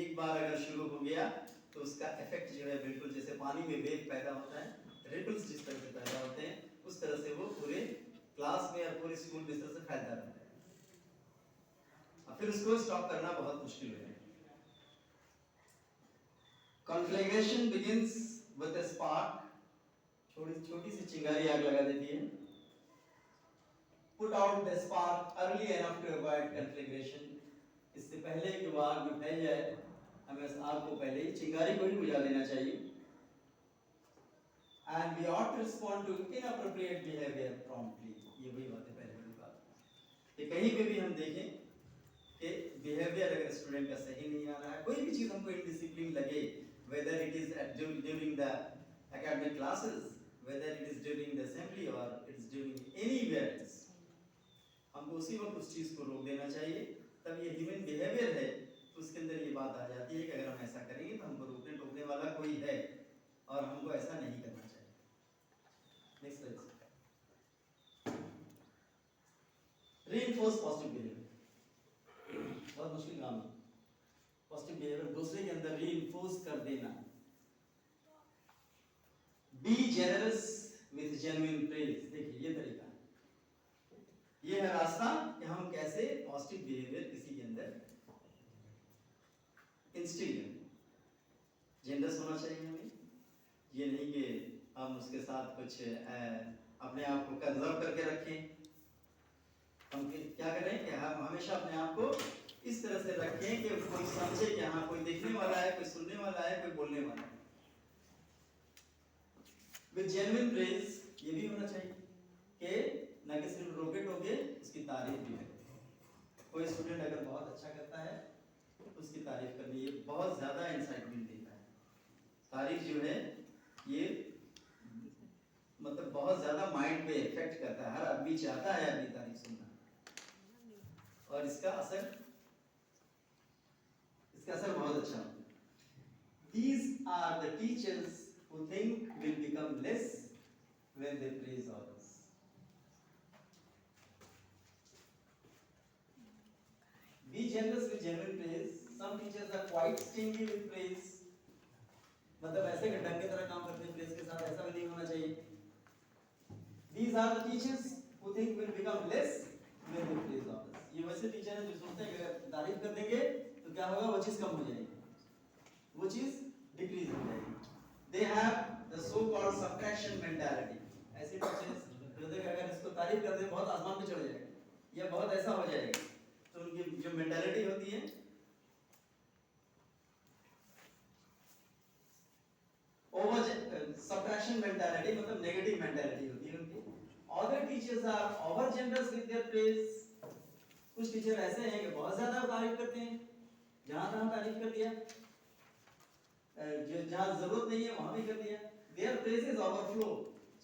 एक बार अगर शुरू हो गया तो उसका इफेक्ट जो है बिल्कुल जैसे पानी में वेव पैदा होता है, रिपल्स जिस तरह से पैदा होते हैं, उस तरह से वो पूरे क्लास में और पूरे स्कूल में इस तरह से फैलता रहता है और फिर उसको स्टॉप करना बहुत मुश्किल हो जाएगा। Conflagration begins with a spark. छोटी सी चिंगारी आग लगा देती है। Put out the spark early enough to avoid conflagration. इससे पहले कि वो आग में फैल जाए, हमें उस आग को पहले ही चिंगारी को ही बुझा देना चाहिए। And we ought to respond to inappropriate behavior promptly. ये वही बात है, पहले वाली बात कि कहीं पे भी हम देखें कि बिहेवियर अगर स्टूडेंट का सही नहीं आ रहा है, कोई भी चीज़ हमको इनडिसिप्लिन लगे, whether it is during the academic classes, whether it is during the assembly or it is during anywhere else, हमको उसी वक्त उस चीज़ को रोक देना चाहिए। तब ये ह्यूमन बिहेवियर है तो उसके अंदर ये बात आ जाती है कि अगर हम ऐसा करेंगे तो हमको रोकने टोकने वाला कोई है और हमको ऐसा नहीं करना चाहिए। Next slide. Reinforce positive behaviour, बहुत मुश्किल काम है। पॉजिटिव बिहेवियर दूसरे के अंदर रीइंफोर्स कर देना। Be generous with genuine praise. देखिए ये तरीका, ये है रास्ता कि हम कैसे पॉजिटिव बिहेवियर किसी के अंदर इंस्टिल करें। जेंडर्स होना चाहिए हमें, ये नहीं कि हम उसके साथ कुछ अपने आप को कंजर्व करके रखें। हम क्या करें कि हम हमेशा अपने आप को इस तरह से रखें कि कोई समझे कि हाँ कोई देखने वाला है, कोई सुनने वाला है, कोई बोलने वाला है। विद जेन्युइन प्रेज ये भी होना चाहिए कि न कि सिर्फ रोके टोके, उसकी तारीफ भी करें। कोई स्टूडेंट अगर बहुत अच्छा करता है तो उसकी तारीफ करनी, ये बहुत ज़्यादा इंसाइटमेंट देता है। तारीफ जो है ये मतलब बहुत ज़्यादा माइंड पे इफेक्ट करता है। हर आदमी चाहता है अपनी तारीफ सुनना और इसका असर बहुत अच्छा होता है। These are the teachers who think will become less when they praise others. Be generous with genuine praise. Some teachers are quite stingy with praise. मतलब ऐसे डंग की तरह काम करते हैं प्रेस के साथ, ऐसा भी नहीं होना चाहिए। These are the teachers who think will become less when they praise others. ये वैसे टीचर हैं जो सोचते हैं कि अगर तारीफ कर देंगे तो क्या होगा, वो चीज़ कम हो जाएगी, वो चीज़ डिक्रीज हो जाएगी। They have the so-called subtraction mentality. ऐसे टीचर्स जो देखो अगर इसको तारीफ कर दें बहुत आसमान पे चढ़ जाएगा या बहुत ऐसा हो जाएगा, तो उनकी जो मेंटालिटी होती है subtraction mentality, मतलब नेगेटिव मेंटालिटी होती है उनकी। Other teachers are over generous with their praise. कुछ टीचर ऐसे हैं कि बहुत ज्यादा तारीफ करते हैं, जहां तहां तारीफ कर दिया, जहां जरूरत नहीं है वहां भी कर दिया। Their praises overflow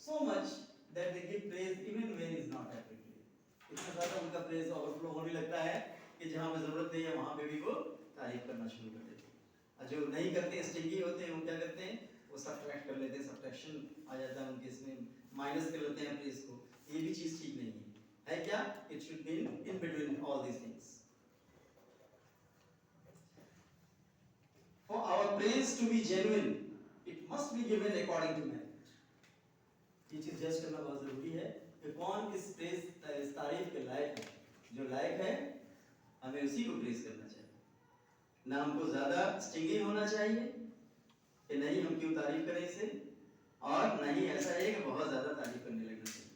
so much that they give praise even when is not appropriate. इतना ज्यादा उनका प्रेज ओवरफ्लो होने लगता है कि जहां पे जरूरत नहीं है वहां पे भी वो तारीफ करना शुरू कर देते हैं। और जो नहीं करते, स्टिंगी होते हैं, वो क्या करते हैं, वो सब्ट्रैक्ट कर लेते हैं, सब्ट्रैक्शन आ जाता है उनके इसमें, माइनस कर लेते हैं प्रेज को। ये भी चीज ठीक नहीं है क्या? It should be in between all these things. For our praise to be genuine, it must be given according to merit. ये चीज जज करना बहुत जरूरी है कि कौन इस प्रेज, इस तारीफ के लायक है। जो लायक है हमें उसी को प्रेज करना चाहिए, ना हमको ज्यादा स्टिंगी होना चाहिए कि नहीं हम क्यों तारीफ करें इसे, और नहीं ऐसा है कि बहुत ज्यादा तारीफ करने लगना चाहिए।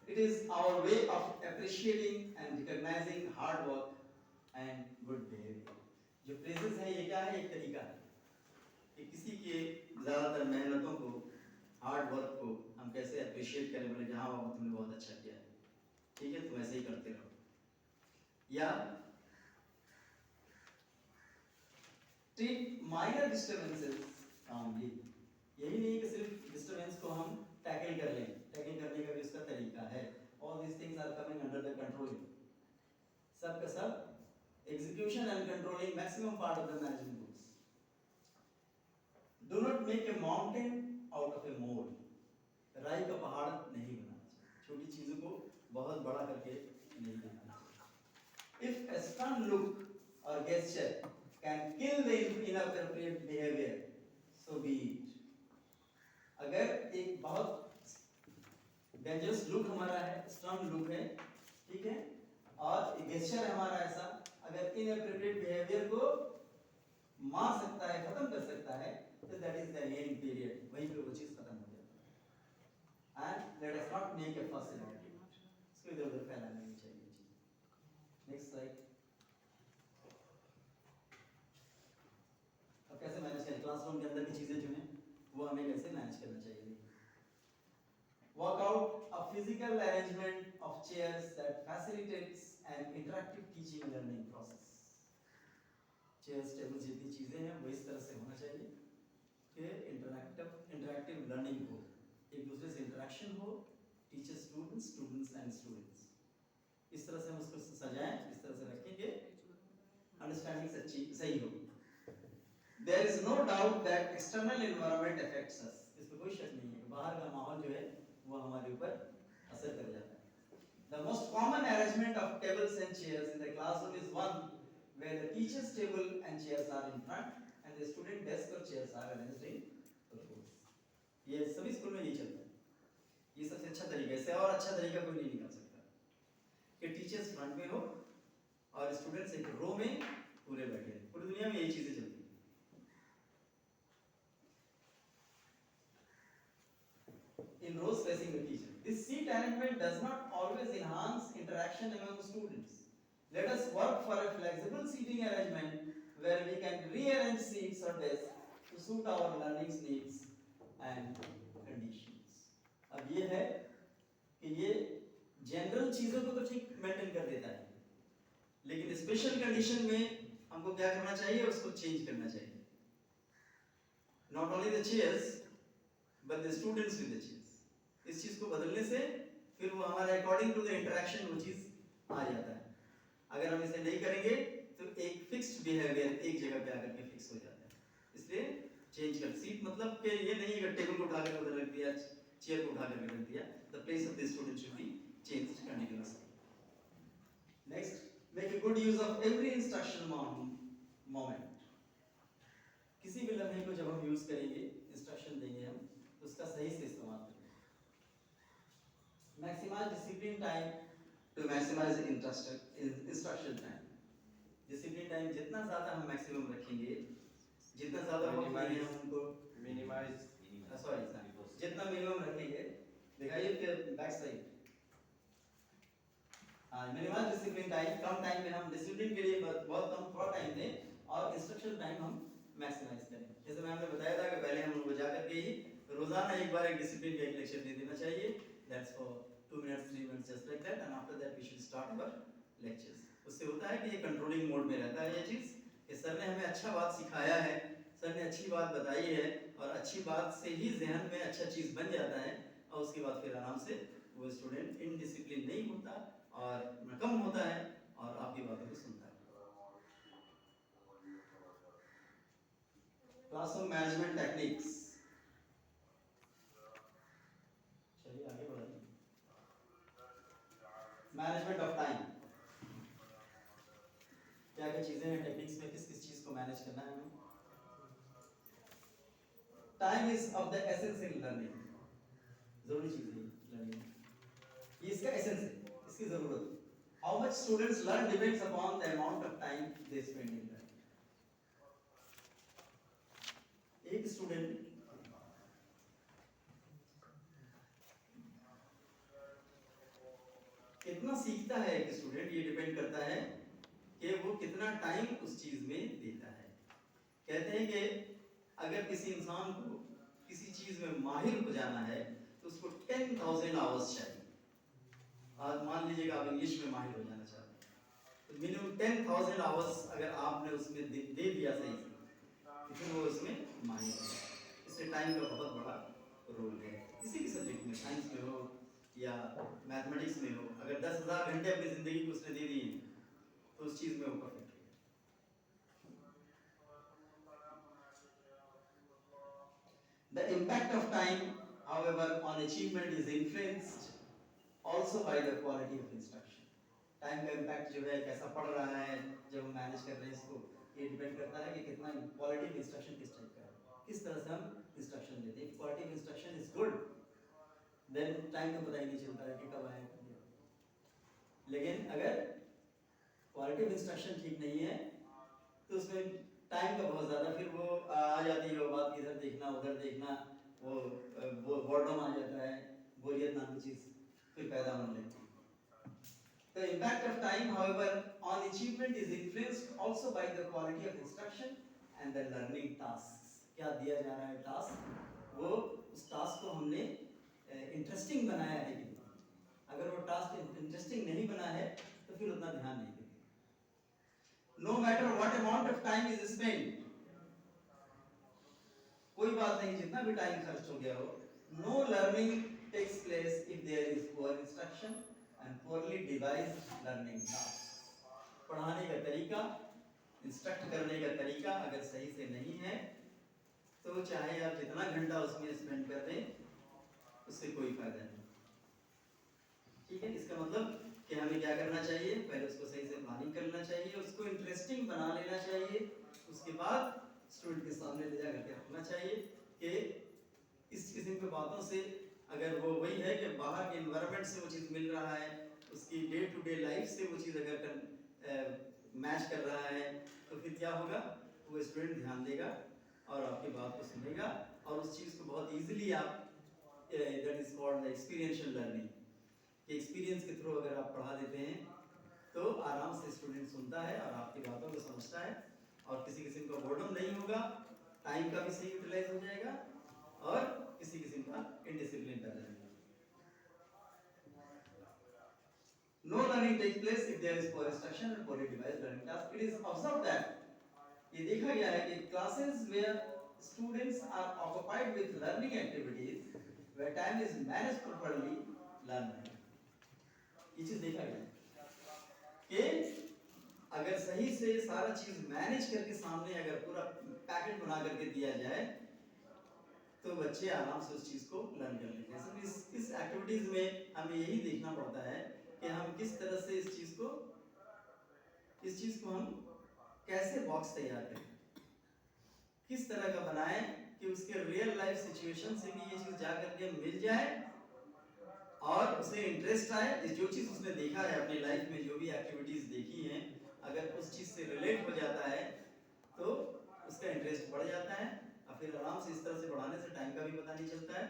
It is our way of appreciating and recognizing hard work and good behavior. जो प्रेजेस है ये क्या है, एक तरीका है कि किसी के ज्यादातर मेहनतों को, हार्ड वर्क को हम कैसे अप्रिशिएट करें, बोले जहाँ बाबा तुमने बहुत अच्छा किया है, ठीक है तुम ऐसे ही करते रहो। या ट्रीट माइनर डिस्टर्बेंसेस कामली, यही नहीं कि सिर्फ डिस्टर्बेंस को हम टैकल कर लें, टैकल करने का भी उसका तरीका है। All this things are coming under the controlling, सब का सब execution and controlling maximum part of the management goals. Do not make a mountain out of a mole. राई का पहाड़ नहीं बनाना चाहिए, छोटी चीजों को बहुत बड़ा करके नहीं बनाना चाहिए। If a stern look or gesture can kill the inappropriate behavior, so be it. अगर एक बहुत डेंजरस लुक हमारा है, स्टर्न लुक है, ठीक है, और गेस्चर है हमारा ऐसा, अगर इनएप्रोप्रिएट बिहेवियर को मार सकता है, खत्म कर सकता है, तो that is the healing period, वहीं पे वो चीज खत्म हो जाती है। And let us not make a फस अबाउट इट, इसको इधर उधर फैलाना नहीं चाहिए चीज। Next slide. अब कैसे मैनेज करें क्लासरूम के अंदर की चीजें जो हैं वो हमें कैसे मैनेज करना चाहिए। Work out a physical arrangement of chairs that facilitates an interactive teaching learning process. Chairs, tables जितनी चीजें हैं वो इस तरह से होना चाहिए कि इंटरैक्टिव लर्निंग हो, एक दूसरे से इंटरेक्शन हो, teacher students, students and students, इस तरह से हम उसको सजाएं, इस तरह से रखेंगे, अंडरस्टैंडिंग सच्ची सही हो। There is no doubt that external environment affects us. इसमें कोई शक नहीं है कि बाहर का माहौल जो है वो हमारे ऊपर असर कर जाता है। The most common arrangement of tables and chairs in the classroom is one where the teacher's table and chairs are in front and the student desk or chairs are arranged in rows. ये सभी school में यही चलता है। ये सबसे अच्छा तरीका है, इससे और अच्छा तरीका कोई नहीं निकाल सकता कि टीचर्स फ्रंट में हो और स्टूडेंट्स एक रो में पूरे बैठे हैं। पूरी दुनिया में यही चीजें चलती हैं। In rows facing the teacher. This seat arrangement does not always enhance interaction among students. Let us work for a flexible seating arrangement where we can rearrange seats or desks to suit our learning needs and conditions. अब ये है कि ये general चीजों को तो ठीक maintain कर देता है, लेकिन स्पेशल कंडीशन में हमको क्या करना चाहिए, उसको चेंज करना चाहिए। Not only the chairs, but the students with the chairs. इस चीज को बदलने से फिर वो हमारे अकॉर्डिंग टू द इंटरेक्शन वो चीज आ जाता है। अगर हम इसे नहीं करेंगे तो एक फिक्स्ड बिहेवियर एक जगह पे आकर के फिक्स हो जाता है। इसलिए चेंज कर, सीट मतलब कि ये नहीं है टेबल को उठा कर उधर रख दिया, चेयर को उठा कर रख दिया, the place of the student should be changed continuously. Next, make a good use of every instruction moment. किसी भी लम्हे को जब हम यूज करेंगे, इंस्ट्रक्शन देंगे हम, तो उसका सही से इस्तेमाल करें। Maximize discipline time to maximize instruction time. Discipline time जितना ज़्यादा हम maximum रखेंगे, जितना ज़्यादा हम उनको minimize, जितना minimum रखेंगे, दिखाइए फिर back side। minimize discipline time, कम टाइम में हम discipline के लिए बहुत कम थोड़ा टाइम दें और instruction time हम maximize करें। जैसे मैंने बताया था कि पहले हम उनको जाकर के ही रोजाना एक बार एक डिसिप्लिन का एक लेक्चर दे देना चाहिए। That's for 2 minutes, 3 minutes, just like that, and after that we should start our lectures. उससे होता है कि ये कंट्रोलिंग मोड में रहता है ये चीज़, कि सर ने हमें अच्छा बात सिखाया है, सर ने अच्छी बात बताई है, और अच्छी बात से ही जहन में अच्छा चीज़ बन जाता है, और उसके बाद फिर आराम से वो स्टूडेंट इनडिसिप्लिन नहीं होता और कम होता है और आपकी बातों को सुनता है। Classroom management techniques, management of time, क्या क्या चीजें हैं टेक्निक्स में, किस किस चीज को मैनेज करना है हमें। Time is of the essence in learning, जरूरी चीज है लर्निंग, ये इसका एसेंस है, इसकी जरूरत है। How much students learn depends upon the amount of time they spend in learning. एक स्टूडेंट कितना सीखता है, एक स्टूडेंट, ये डिपेंड करता है कि वो कितना टाइम उस चीज में देता है। कहते हैं कि अगर किसी इंसान को किसी चीज में माहिर हो जाना है तो उसको 10,000 आवर्स चाहिए। आज मान लीजिएगा आप इंग्लिश में माहिर हो जाना चाहते हैं तो मिनिमम 10,000 आवर्स अगर आपने उसमें दे दिया सही से तो फिर वो उसमें माहिर हो जाए। इससे टाइम का बहुत बड़ा रोल है। किसी भी सब्जेक्ट में, साइंस में हो या मैथमेटिक्स में हो, अगर 10,000 घंटे अपनी जिंदगी को उसने दे दिए तो उस चीज में वो परफेक्ट है। The impact of time, however, on achievement is influenced also by the quality of instruction. Time का इम्पैक्ट जो है कैसा पड़ रहा है जब हम मैनेज कर रहे हैं इसको, ये डिपेंड करता है कि कितना क्वालिटी ऑफ इंस्ट्रक्शन किस टाइप का है, किस तरह से हम इंस्ट्रक्शन देते हैं। Quality of instruction is good then time का पता ही नहीं चलता है कि कब आया कब गया। लेकिन अगर क्वालिटी ऑफ इंस्ट्रक्शन ठीक नहीं है तो उसमें टाइम का बहुत ज़्यादा फिर वो आ जाती है वो बात, इधर देखना उधर देखना, वो बोर्डम आ जाता है, बोरियत नाम की चीज़ फिर पैदा होने लगती है। The impact of time, however, on achievement is influenced also by the quality of instruction and the learning tasks. क्या दिया जा रहा है टास्क, वो उस टास्क को हमने इंटरेस्टिंग बनाया है कि नहीं। अगर वो टास्क इंटरेस्टिंग नहीं बना है तो फिर उतना ध्यान नहीं देंगे। No matter what amount of time is spent, कोई बात नहीं जितना भी टाइम खर्च हो गया हो, no learning takes place if there is poor instruction and poorly devised learning tasks. पढ़ाने का तरीका, इंस्ट्रक्ट करने का तरीका अगर सही से नहीं है तो चाहे आप जितना घंटा उसमें स्पेंड कर दें उससे कोई फायदा नहीं। ठीक है, इसका मतलब कि हमें क्या करना चाहिए, पहले उसको सही से प्लानिंग करना चाहिए, उसको इंटरेस्टिंग बना लेना चाहिए, उसके बाद स्टूडेंट के सामने ले जा करके रखना चाहिए कि इस किस्म की बातों से अगर वो वही है कि बाहर के इन्वायरमेंट से वो चीज़ मिल रहा है, उसकी डे टू डे लाइफ से वो चीज़ अगर मैच कर रहा है तो फिर क्या होगा, वो स्टूडेंट ध्यान देगा और आपकी बात को सुनेगा और उस चीज़ को बहुत ईजिली आप, that is called the experiential learning, कि एक्सपीरियंस के थ्रू अगर आप पढ़ा देते हैं तो आराम से स्टूडेंट सुनता है और आपकी बातों को समझता है और किसी किस्म का बोर्डम नहीं होगा, टाइम का भी सही यूटिलाइज हो जाएगा और किसी किस्म का इनडिसिप्लिन पैदा नहीं होगा। No learning takes place if there is poor instruction and poorly devised learning task. It is observed that ये देखा गया है कि classes where students are occupied with learning activities, where time is managed properly, learn. ये चीज देखा गया कि अगर सही से सारा चीज मैनेज करके सामने अगर पूरा पैकेट बना करके दिया जाए तो बच्चे आराम से उस चीज को लर्न कर लेते हैं। इस एक्टिविटीज में हमें यही देखना पड़ता है कि हम किस तरह से इस चीज को हम कैसे बॉक्स तैयार करें, किस तरह का बनाएं कि उसके रियल लाइफ सिचुएशन से भी ये चीज जा करके मिल जाए और उसे इंटरेस्ट आए। जो चीज उसने देखा है अपनी लाइफ में, जो भी एक्टिविटीज देखी हैं, अगर उस चीज से रिलेट हो जाता है तो उसका इंटरेस्ट बढ़ जाता है और फिर आराम से इस तरह से बढ़ाने से टाइम का भी पता नहीं चलता है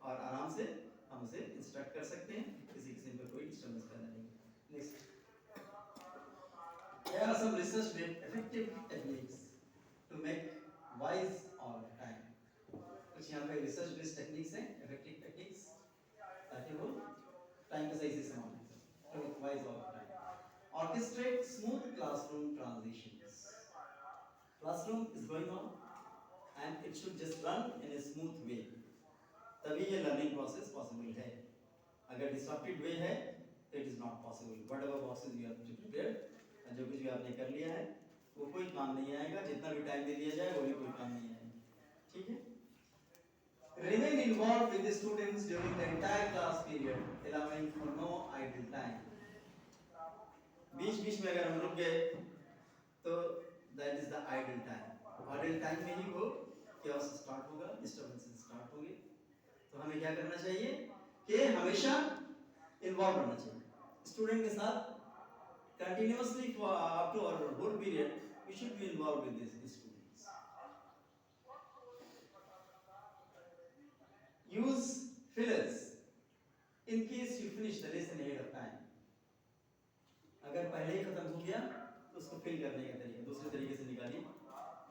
और आराम से हम उसे इंस्ट्रक्ट कर सकते हैं, किसी किस्म का कोई डिस्टर्बेंस पैदा नहीं। Next, there are some research with effective techniques to make wise all time. कुछ यहाँ पे रिसर्च बेस्ड टेक्निक्स हैं, इफेक्टिव टेक्निक्स, ताकि वो टाइम को सही से संभाल सकें, to make wise all time. Orchestrate smooth classroom transitions. Classroom is going on and it should just run in a smooth way. तभी ये learning process possible है. अगर disrupted way है तो it is not possible. Whatever boxes you have prepared, जो कुछ भी आपने कर लिया है वो कोई काम नहीं आएगा, जितना भी टाइम दे दिया जाए वो भी कोई काम नहीं आएगा। ठीक है, remain involved with the students during the entire class period, allowing for no idle time. बीच बीच में अगर हम रुक गए तो that is the idle time. idle time में ही वो chaos स्टार्ट होगा, डिस्टर्बेंसेस स्टार्ट होंगे। तो हमें क्या करना चाहिए कि हमेशा इन्वॉल्व रहना चाहिए स्टूडेंट के साथ, continuously for up to our whole period we should be involved with these students. use fillers in case you finish the lesson ahead of time. अगर पहले ही खत्म हो गया तो उसको फिल करने का तरीका दूसरे तरीके से निकालिए,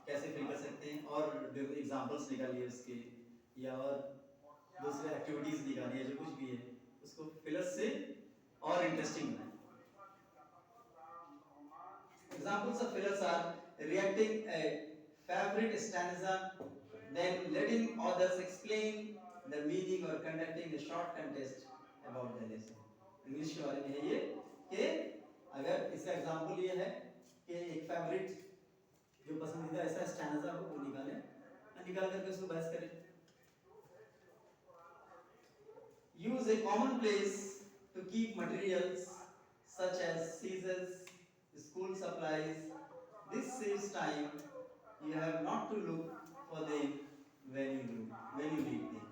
कैसे फिल कर सकते हैं और एग्जांपल्स निकालिए उसके, या और दूसरे एक्टिविटीज निकालिए, जो कुछ भी है उसको फिलर्स से और इंटरेस्टिंग बनाएं. Examples of fillers are reacting a favorite stanza, then letting others explain the meaning or conducting a short contest about the lesson. English के बारे में है ये कि अगर इसका एग्जाम्पल ये है कि एक फेवरेट जो पसंदीदा ऐसा स्टैंजा हो वो निकालें, निकाल करके उसको बहस करें. Use a common place to keep materials such as scissors, school supplies. This saves time. You have not to look for them when you need them.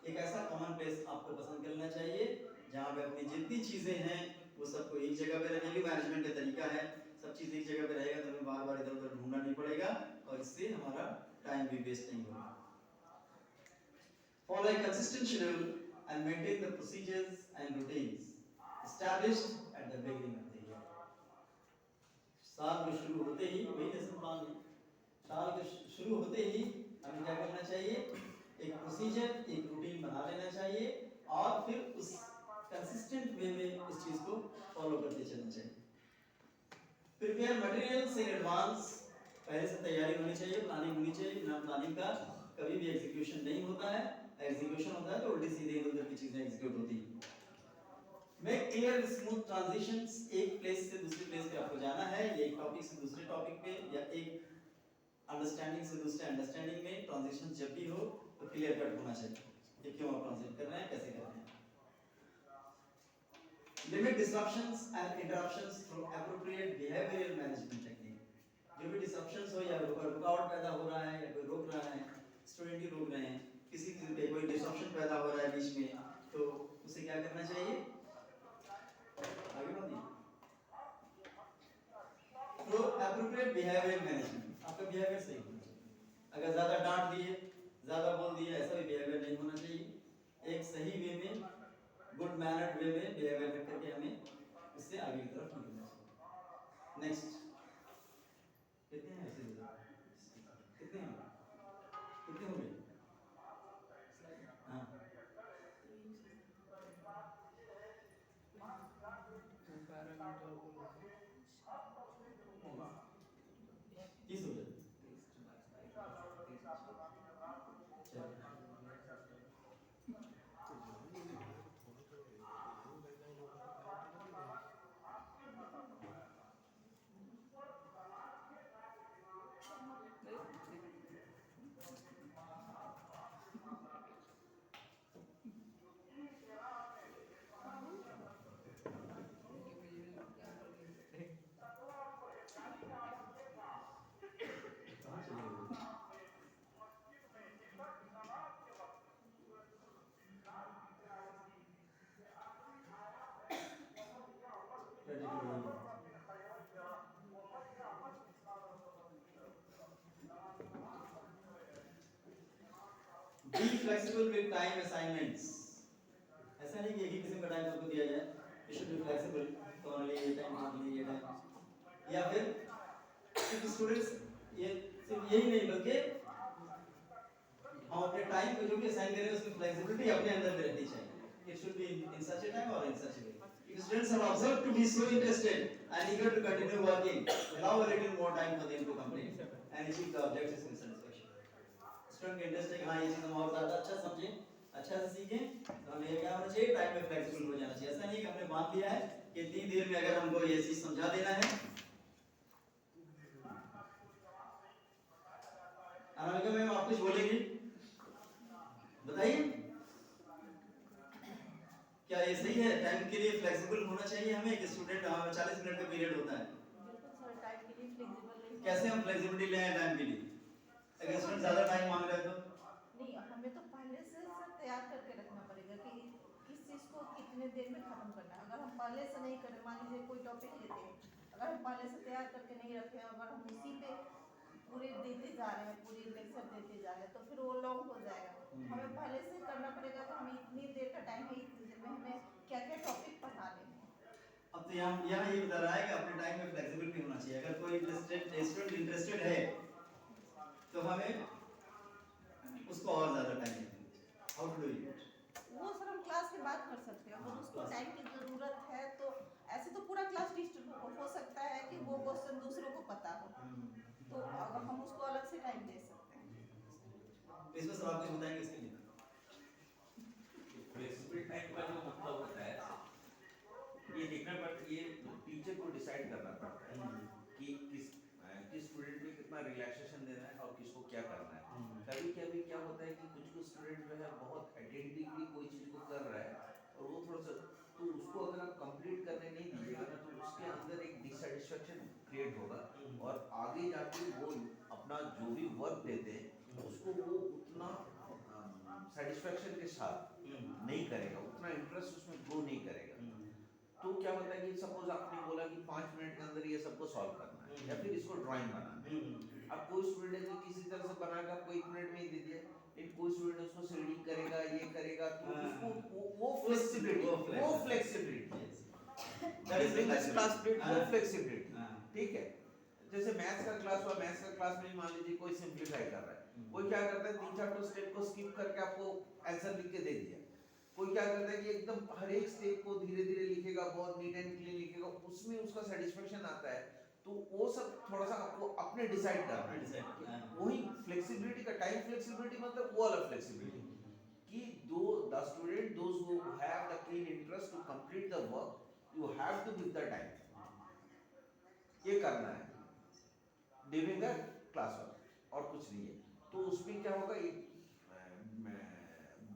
एक ऐसा कॉमन प्लेस आपको पसंद करना चाहिए जहाँ पे अपनी जितनी चीजें हैं वो सबको एक जगह पे रखेंगे. मैनेजमेंट का तरीका है, सब चीज एक जगह पे रहेगा तो हमें बार बार इधर उधर ढूंढना नहीं पड़ेगा और इससे हमारा टाइम भी वेस्ट नहीं होगा. Follow a consistent schedule and maintain the procedures and routines established at the beginning of the year. साल के शुरू होते ही वही लेसन प्लान है. साल के शुरू होते ही हमें क्या करना चाहिए, एक प्रोसीजर, एक रूटीन बना लेना चाहिए और फिर उस कंसिस्टेंट वे में उस चीज को फॉलो करते चलना चाहिए. प्रिपेयर मटेरियल्स इन एडवांस, पहले से तैयारी होनी चाहिए, प्लानिंग होनी चाहिए. बिना प्लानिंग का कभी भी एग्जीक्यूशन नहीं होता है. एग्जीक्यूशन होता है तो उल्टी सीधे इधर उधर की चीजें एग्जीक्यूट होती हैं. मेक क्लियर स्मूथ ट्रांजिशंस, एक प्लेस से दूसरे प्लेस पे आपको जाना है, या एक टॉपिक से दूसरे टॉपिक पे, या एक अंडरस्टैंडिंग से दूसरे अंडरस्टैंडिंग में ट्रांजिशन जब भी हो तो क्लियर कट होना चाहिए कि क्यों आप ट्रांजिट कर रहे हैं, कैसे कर रहे हैं. Limit disruptions and interruptions through appropriate behavioural management technique. जो भी डिसरप्शंस हो या रुकावट पैदा हो रहा है या कोई रोक रहा है, स्टूडेंट ही रोक रहे हैं, किसी पे कोई डिसरप्शन पैदा हो रहा है बीच में, तो उसे क्या करना चाहिए, आगे बढ़िए. तो एप्रोप्रिएट बिहेवियर मैनेजमेंट, आपका बिहेवियर सही होना चाहिए. अगर ज्यादा डांट दिए, ज्यादा बोल दिए, ऐसा भी बिहेवियर नहीं होना चाहिए. एक सही वे में, गुड मैनर्ड वे में बिहेवियर रख करके हमें इससे आगे की तरफ निकलना चाहिए. नेक्स्ट कितने हैं ऐसे कितने हैं, कितने हो गए? हाँ 30 हो गए. Be flexible with time assignments. ऐसा नहीं कि एक ही किस्म का टाइम सबको दिया जाए. You should be flexible. तुम्हारे लिए ये टाइम, तुम्हारे लिए ये टाइम, या फिर सिर्फ स्टूडेंट्स ये सिर्फ यही नहीं बल्कि हम अपने टाइम को जो भी असाइन करें उसमें फ्लेक्सिबिलिटी अपने अंदर में रहनी चाहिए. It should be in such a time or in such a way. If students are observed to be so interested and eager to continue working, allow a little more time for them to complete and achieve the objectives in satisfaction. Student के interest है कि हाँ ये चीज़ हम और ज़्यादा अच्छा समझें, अच्छा से सीखें, तो हमें क्या होना चाहिए, टाइम में फ्लेक्सिबल हो जाना चाहिए. ऐसा नहीं कि हमने मान लिया है कि इतनी देर में अगर हमको ये चीज़ समझा देना है. अनामिका मैम आप कुछ बोलेंगी, बताइए. क्या ये सही है, टाइम के लिए फ्लेक्सिबल होना चाहिए हमें कि स्टूडेंट हमारा 40 मिनट का पीरियड होता है, कैसे हम फ्लेक्सिबिलिटी ले आए टाइम के लिए? अगर स्टूडेंट ज़्यादा टाइम मांग रहे हैं तो नहीं, हमें तो पहले से सब तैयार करके रखना पड़ेगा कि किस चीज़ को कितने देर में खत्म करना है. अगर हम पहले से नहीं करें, मान लीजिए कोई टॉपिक लेते हैं, अगर हम पहले से तैयार करके नहीं रखे, अगर हम उसी पे पूरे देते जा रहे हैं, पूरी लेक्चर देते जा रहे हैं, तो फिर वो लॉन्ग हो जाएगा. हमें पहले से करना पड़ेगा कि हमें इतनी देर का टाइम है, इतनी देर में हमें क्या क्या टॉपिक पढ़ाने हैं। अब तो यहाँ ये बता रहा है कि अपने टाइम में फ्लेक्सिबिलिटी होना चाहिए। अगर कोई स्टूडेंट इंटरेस्टेड है तो हमें उसको और ज़्यादा टाइम देना। How to do it? वो सर हम क्लास के बाद कर सकते हैं। अगर उसको टाइम की ज़रूरत है तो ऐसे तो पूरा क्लास डिस्ट्रीब्यूट हो सकता है कि वो क्वेश्चन दूसरों को पता हो, तो अगर हम उसको अलग से टाइम दे सकते हैं। इसमें सर आप कुछ बताएंगे इसके लिए? फ्लेक्सिबल टाइम का जो मतलब होता है ये देखना पड़ता, ये टीचर को डिसाइड करना पड़ता है कि किस स्टूडेंट में कितना रिलैक्सेशन देना है और किसको क्या करना है। कभी कभी क्या होता है कि कुछ स्टूडेंट जो है बहुत अटेंटिवली कोई चीज़ को कर रहा है और वो थोड़ा सा, तो उसको अगर आप कंप्लीट करने नहीं दीजिएगा ना तो उसके अंदर एक डिससेटिस्फेक्शन क्रिएट होगा और आगे जाके वो अपना जो भी वर्क देते हैं उसको वो उतना सेटिस्फेक्शन के साथ नहीं करेगा, उतना इंटरेस्ट उसमें ग्रो नहीं करेगा। तो क्या होता है कि सपोज आपने बोला कि 5 मिनट के अंदर ये सबको सॉल्व करना है या फिर इसको ड्राइंग बनाना है। अब कोई स्टूडेंट है कि किसी तरह से बनाकर आपको 1 मिनट में ही दे दिया, लेकिन कोई स्टूडेंट उसको शेडिंग करेगा, ये करेगा, तो उसको वो flexibility that is this class build वो फ्लेक्सिबिलिटी। ठीक है, जैसे मैथ्स का क्लास हुआ, मैथ्स का क्लास में मान लीजिए कोई सिंपलीफाई कर रहा है, कोई क्या करता है 3-4 स्टेप को स्किप करके आपको आंसर लिख के दे दिया। कोई क्या करता है कि एकदम हर एक स्टेप को धीरे धीरे लिखेगा, बहुत नीट एंड क्लीन लिखेगा, उसमें उसका सेटिस्फेक्शन आता है। तो वो सब थोड़ा सा आपको अपने डिसाइड करना है। वही फ्लेक्सिबिलिटी का टाइम फ्लेक्सिबिलिटी मतलब वो वाला फ्लेक्सिबिलिटी कि the student those who have the keen interest to complete the work, you have to give the time, ये करना है ड्यूरिंग द क्लास वर्क और कुछ नहीं है। तो उसमें क्या होगा, एक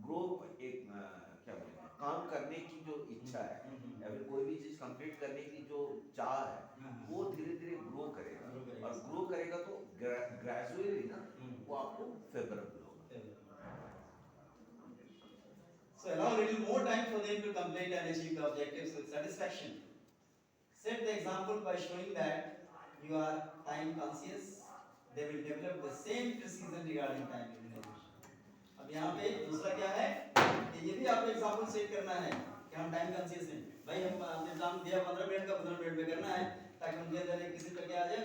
ग्रो, एक क्या बोलते हैं, काम करने की जो इच्छा है या फिर कोई भी चीज कंप्लीट करने की जो चाह है वो धीरे धीरे ग्रो करेगा और ग्रो करेगा तो ग्रेजुअली ना वो आपको फेवरेबल होगा। So allow a little more time for them to complete and achieve the objectives with satisfaction. Set the example by showing that you are time conscious. They will develop the same precision regarding time utilization. अब यहाँ पे दूसरा क्या है कि ये भी आपको एग्जाम्पल सेट करना है कि हम टाइम कॉन्शियस हैं। भाई हम आपने एग्जाम दिया 15 मिनट का, 15 मिनट में करना है ताकि उनके अंदर एक किसी तरह क्या आ जाए,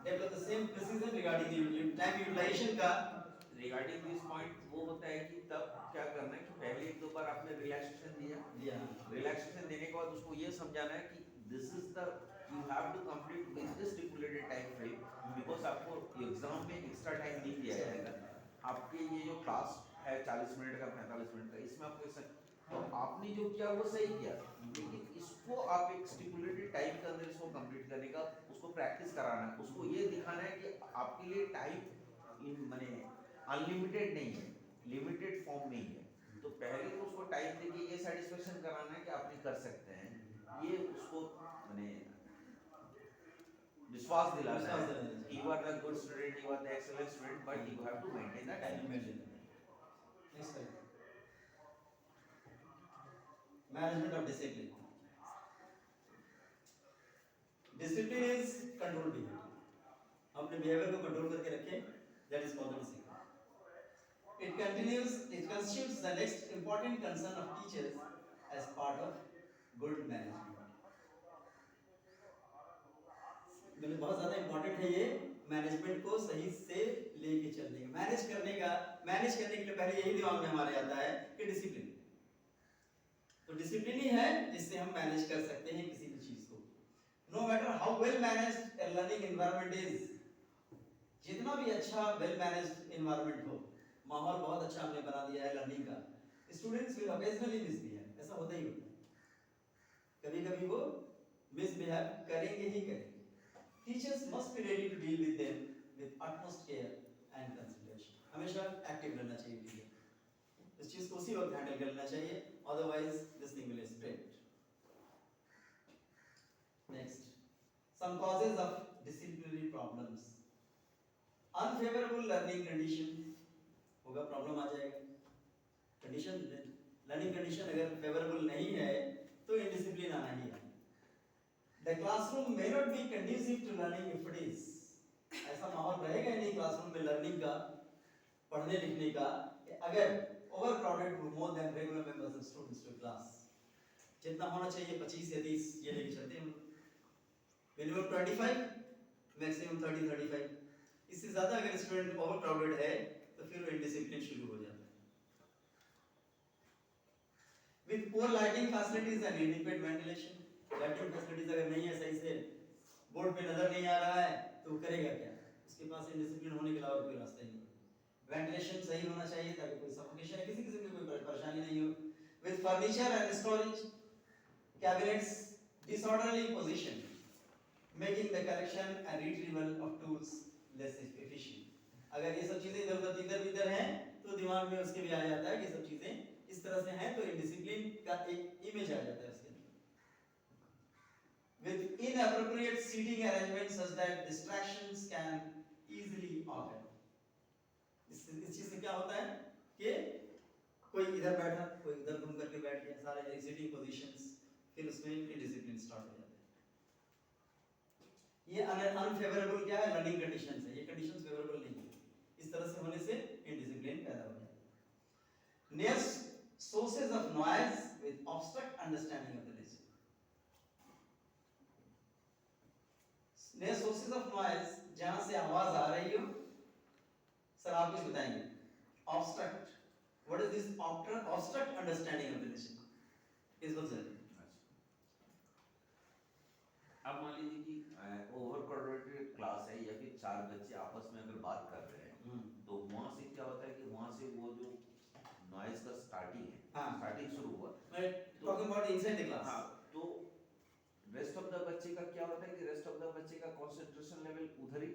develop the same precision regarding the time utilization का। रिगार्डिंग दिस पॉइंट वो होता है कि तब क्या करना है कि पहले 1-2 बार आपने रिलैक्सेशन दिया, रिलैक्सेशन देने के बाद उसको ये समझाना है कि this is the you have to complete with this stipulated time frame, because आपको एग्जाम में एक्स्ट्रा टाइम नहीं दिया जाएगा। आपके ये जो क्लास है 40 मिनट का, 45 मिनट का, इसमें आपको तो आपने जो किया वो सही किया, लेकिन इसको आप एक स्टिपुलेटेड टाइम के अंदर इसको कंप्लीट करने का उसको प्रैक्टिस कराना है, उसको ये दिखाना है कि आपके लिए टाइम इन माने अनलिमिटेड नहीं है, लिमिटेड फॉर्म नहीं है। तो पहले तो उसको टाइम देके ये सेटिस्फेक्शन कराना है कि आप नहीं कर सकते हैं, ये उसको माने विश्वास दिलाना है कि you are the good student, you are the excellent student, but you have to maintain the time. Management of discipline. Discipline is control behavior. अपने behavior को control करके रखें, that is called discipline. It constitutes the next important concern of teachers as part of good management. मतलब बहुत ज़्यादा important है ये management को सही से लेके चलने का, मैनेज करने के लिए पहले यही दिमाग में हमारे आता है कि डिसिप्लिन। तो डिसिप्लिन ही है जिससे हम मैनेज कर सकते हैं किसी भी चीज को। No matter how well managed a learning environment is, जितना भी अच्छा वेल मैनेज्ड एनवायरनमेंट हो, माहौल बहुत अच्छा हमने बना दिया है लर्निंग का, स्टूडेंट्स विल ऑकेजनली मिसबिहेव, ऐसा होता ही होता है, कभी-कभी वो मिसबिहेव करेंगे ही करेंगे। Teachers must be ready to deal with them with utmost care and consideration. हमेशा एक्टिव रहना चाहिए टीचर, इस चीज को उसी वक्त हैंडल करना चाहिए, otherwise this thing will spread. Next, some causes of disciplinary problems. Unfavorable learning condition होगा, प्रॉब्लम आ जाएगा। कंडीशन, लर्निंग कंडीशन अगर फेवरेबल नहीं है तो इनडिसिप्लिन आना ही है। The classroom may not be conducive to learning if it is, ऐसा माहौल रहेगा ही नहीं क्लासरूम में लर्निंग का, पढ़ने लिखने का, अगर overcrowded group, more than regular members of students to class. जितना होना चाहिए 25 या 30 ये लेके चलते हैं हम लोग. Minimum 25, maximum 30-35. इससे ज़्यादा अगर स्टूडेंट overcrowded है तो फिर वो indiscipline शुरू हो जाता है. With poor lighting facilities and inadequate ventilation, lighting facilities अगर नहीं है सही से, बोर्ड पे नजर नहीं आ रहा है तो वो करेगा क्या? उसके पास indiscipline होने के अलावा कोई रास्ता ही नहीं. Ventilation सही होना चाहिए ताकि कोई suffocation या किसी किस्म की कोई परेशानी नहीं हो. With furniture and storage cabinets disorderly position, making the collection and retrieval of tools less efficient. अगर ये सब चीजें इधर-उधर हैं तो दिमाग में उसके भी आ जाता है कि सब चीजें इस तरह से हैं तो indiscipline का एक इमेज आ जाता है उसके अंदर. With inappropriate seating arrangements such that distractions can easily occur. इस चीज से क्या होता है कि कोई इधर बैठा, कोई उधर घूम करके बैठ गया, सारे सिटिंग पोजीशंस, फिर उसमें इंडिसिप्लिन स्टार्ट हो जाता है. ये अनफेवरेबल क्या है? लर्निंग कंडीशंस है. ये कंडीशंस फेवरेबल नहीं है. इस तरह से होने से इंडिसिप्लिन पैदा हो जाता है. Next, sources of noise with obstruct understanding of the lesson. Next, sources of noise जहां से आवाज आ रही हो. सर आप कुछ बताएंगे. Obstruct, what is this obstruct understanding of the lesson? इस वक्त सर अब मान लीजिए कि ओवरक्राउडेड क्लास है या फिर 4 बच्चे आपस में अगर बात कर रहे हैं तो वहाँ से क्या होता है कि वहाँ से वो जो नॉइज का स्टार्टिंग है, हाँ. स्टार्टिंग शुरू हुआ, talking about inside the class. हाँ, तो रेस्ट ऑफ द बच्चे का क्या होता है कि रेस्ट ऑफ द बच्चे का कंसंट्रेशन लेवल उधर ही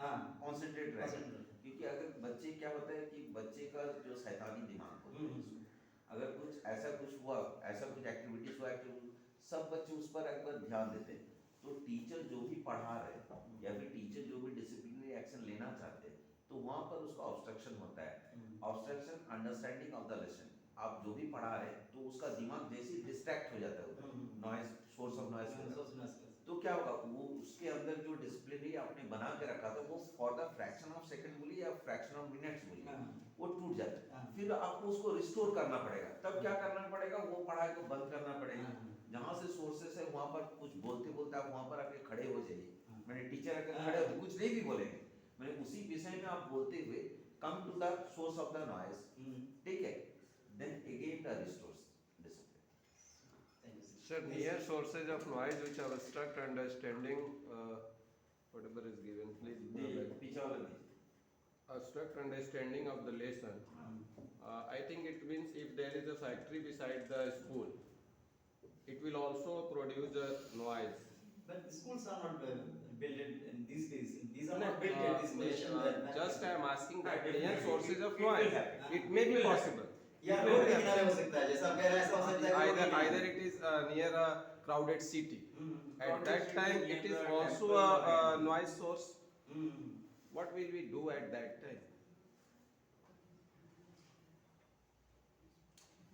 कंसंट्रेट रहेगा. क्योंकि अगर बच्चे क्या होता है कि बच्चे का जो शैतानी दिमाग होता है, अगर कुछ ऐसा कुछ हुआ, ऐसा कुछ एक्टिविटीज हुआ कि सब बच्चे उस पर एक बार ध्यान देते हैं, तो टीचर जो भी पढ़ा रहे या फिर टीचर जो भी डिसिप्लिनरी एक्शन लेना चाहते हैं तो वहाँ पर उसका ऑब्स्ट्रक्शन होता है. Obstruction understanding of the lesson. आप जो भी पढ़ा रहे हैं तो उसका दिमाग जैसे ही डिस्ट्रैक्ट हो जाता है नॉइज, सोर्स ऑफ नॉइज, तो क्या होगा, वो उसके अंदर जो डिसिप्लिनरी आपने बना के रखा था वो for the fraction of second बोलिए या फ्रैक्शन ऑफ मिनट्स बोलिए, वो टूट जाता है. फिर आपको उसको रिस्टोर करना पड़ेगा. तब क्या करना पड़ेगा, वो पढ़ाई को बंद करना पड़ेगा. जहाँ से सोर्सेस है वहाँ पर कुछ बोलते बोलते आप वहाँ पर आके खड़े हो जाइए. मैंने टीचर आके खड़े हो कुछ नहीं भी बोलेंगे, मैंने उसी विषय में आप बोलते हुए come to the source of the noise, ठीक है, then again the restores discipline. Sir, near sources of noise which obstruct understanding, whatever is given, please. पीछे वाला नहीं. Obstruct understanding of the lesson. I think it means if there is a factory beside the school, it will also produce a noise. But the schools are not built in these days. These are not built in this position. Just I am asking that Definitely. near sources of It will noise. happen. It may be possible. या road के किनारे हो सकता है, जैसा आप कह रहे हैं ऐसा हो सकता है. Either it is near a crowded city. At that time it is also a noise source. What will we do at that time?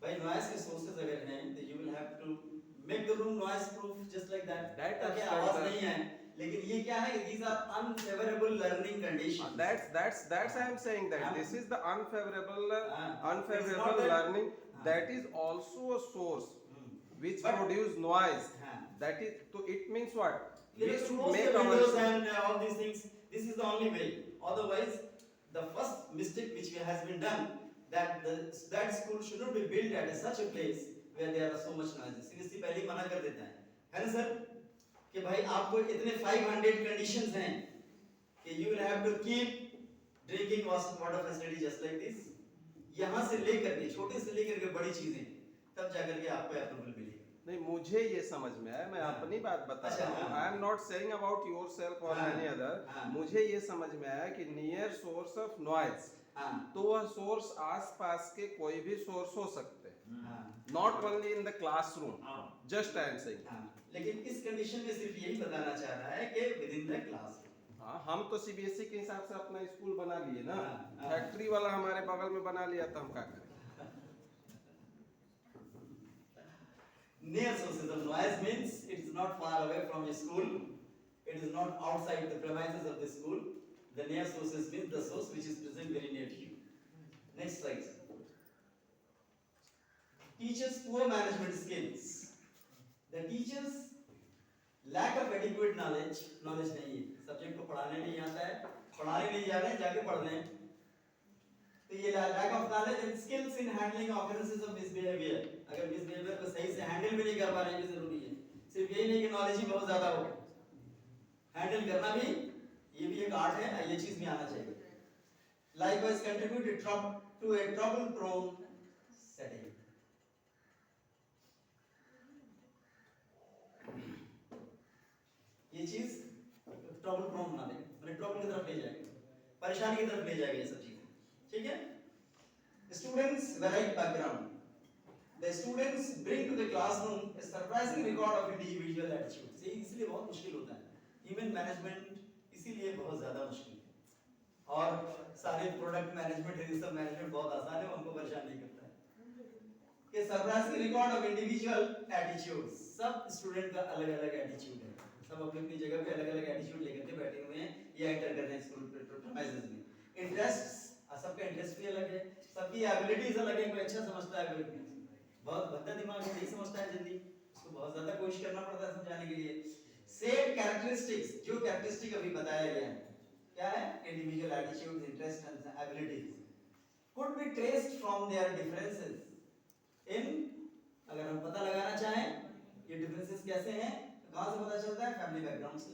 भाई noise के sources अगर हैं तो you will have to make the room noise proof just like that. That ताकि is आवाज the- नहीं है. लेकिन ये क्या है, these are unfavorable learning conditions. That's I am saying that this is the unfavorable It's not that- learning. That is also a source which But- produce noise. हाँ. That is, so it means what? We We have to should close make the windows our and all these things. This is the only way. Otherwise, the first mistake which has been done, that school should not be built at such a place where there are so much noise. CBSE पहले ही मना कर देता है ना sir, कि भाई आपको इतने 500 conditions हैं कि you will have to keep drinking water facility just like this. यहाँ से लेकर के छोटे से लेकर के बड़ी चीजें, तब जाकर के आपको अप्रूवल मिलेगी. नहीं, मुझे ये समझ में आया, मैं अपनी बात बता रहा हूँ. I am not saying about yourself और एनी अदर. मुझे ये समझ में आया कि नियर सोर्स ऑफ नॉइज, तो वह सोर्स आसपास के कोई भी सोर्स हो सकते हैं, not only in the classroom. Just I am saying. लेकिन इस कंडीशन में सिर्फ यही बताना चाह रहा है कि विद इन द क्लास. हाँ, हम तो सीबीएसई के हिसाब से अपना स्कूल बना लिए ना. हाँ. फैक्ट्री वाला हमारे बगल में बना लिया तो हम क्या करें? Near sources of noise means it is not far away from a school. It is not outside the premises of the school. The near sources means the source which is present very near to you. Next slide, sir. teachers poor management skills. The teachers lack of adequate knowledge नहीं है, subject को पढ़ाने नहीं आता है, पढ़ाने नहीं जा रहे हैं, जाके पढ़ रहे हैं। तो ये lack of knowledge and skills in handling occurrences of misbehavior, अगर misbehavior को सही से हैंडल भी नहीं कर पा रहे हैं भी जरूरी है। सिर्फ यही नहीं कि नॉलेज ही बहुत ज्यादा हो, हैंडल करना भी ये भी एक आर्ट है, ये चीज भी आना चाहिए। Likewise contribute to a trouble-prone setting. ये चीज trouble-prone बना देगा, मतलब trouble की तरफ ले जाएगा, परेशानी की तरफ ले जाएगा ये सब चीजें, ठीक है? Students varied background. The students bring to the classroom a surprising record of individual attitudes. ये इसलिए बहुत मुश्किल होता है, इवेंट मैनेजमेंट इसीलिए बहुत ज्यादा मुश्किल है। और सारे प्रोडक्ट मैनेजमेंट ये सब मैनेजमेंट बहुत आसान है, उनको परेशान नहीं करता है। कि surprising record of individual attitudes, सब स्टूडेंट का अलग अलग एटीट्यूड है, सब अपनी अपनी जगह पे अलग अलग एटीट्यूड लेकर के बैठे हुए हैं या एंटर कर रहे हैं स्कूल प्रीमाइसेस में। इंटरेस्ट्स, सबका इंटरेस्ट भी अलग है, सबकी एबिलिटीज अलग है, कोई अच्छा समझता है, कोई बहुत भद्दा दिमाग है, नहीं समझता है जल्दी, उसको बहुत ज्यादा कोशिश करना पड़ता है समझाने के लिए। सेम कैरेक्टरिस्टिक्स, जो कैरेक्टरिस्टिक अभी बताया गया है, क्या है? Individual attitudes, interest and abilities could be traced from their differences in, अगर हम पता लगाना चाहें ये डिफरेंसेस कैसे हैं तो कहां से पता चलता है? फैमिली बैकग्राउंड से।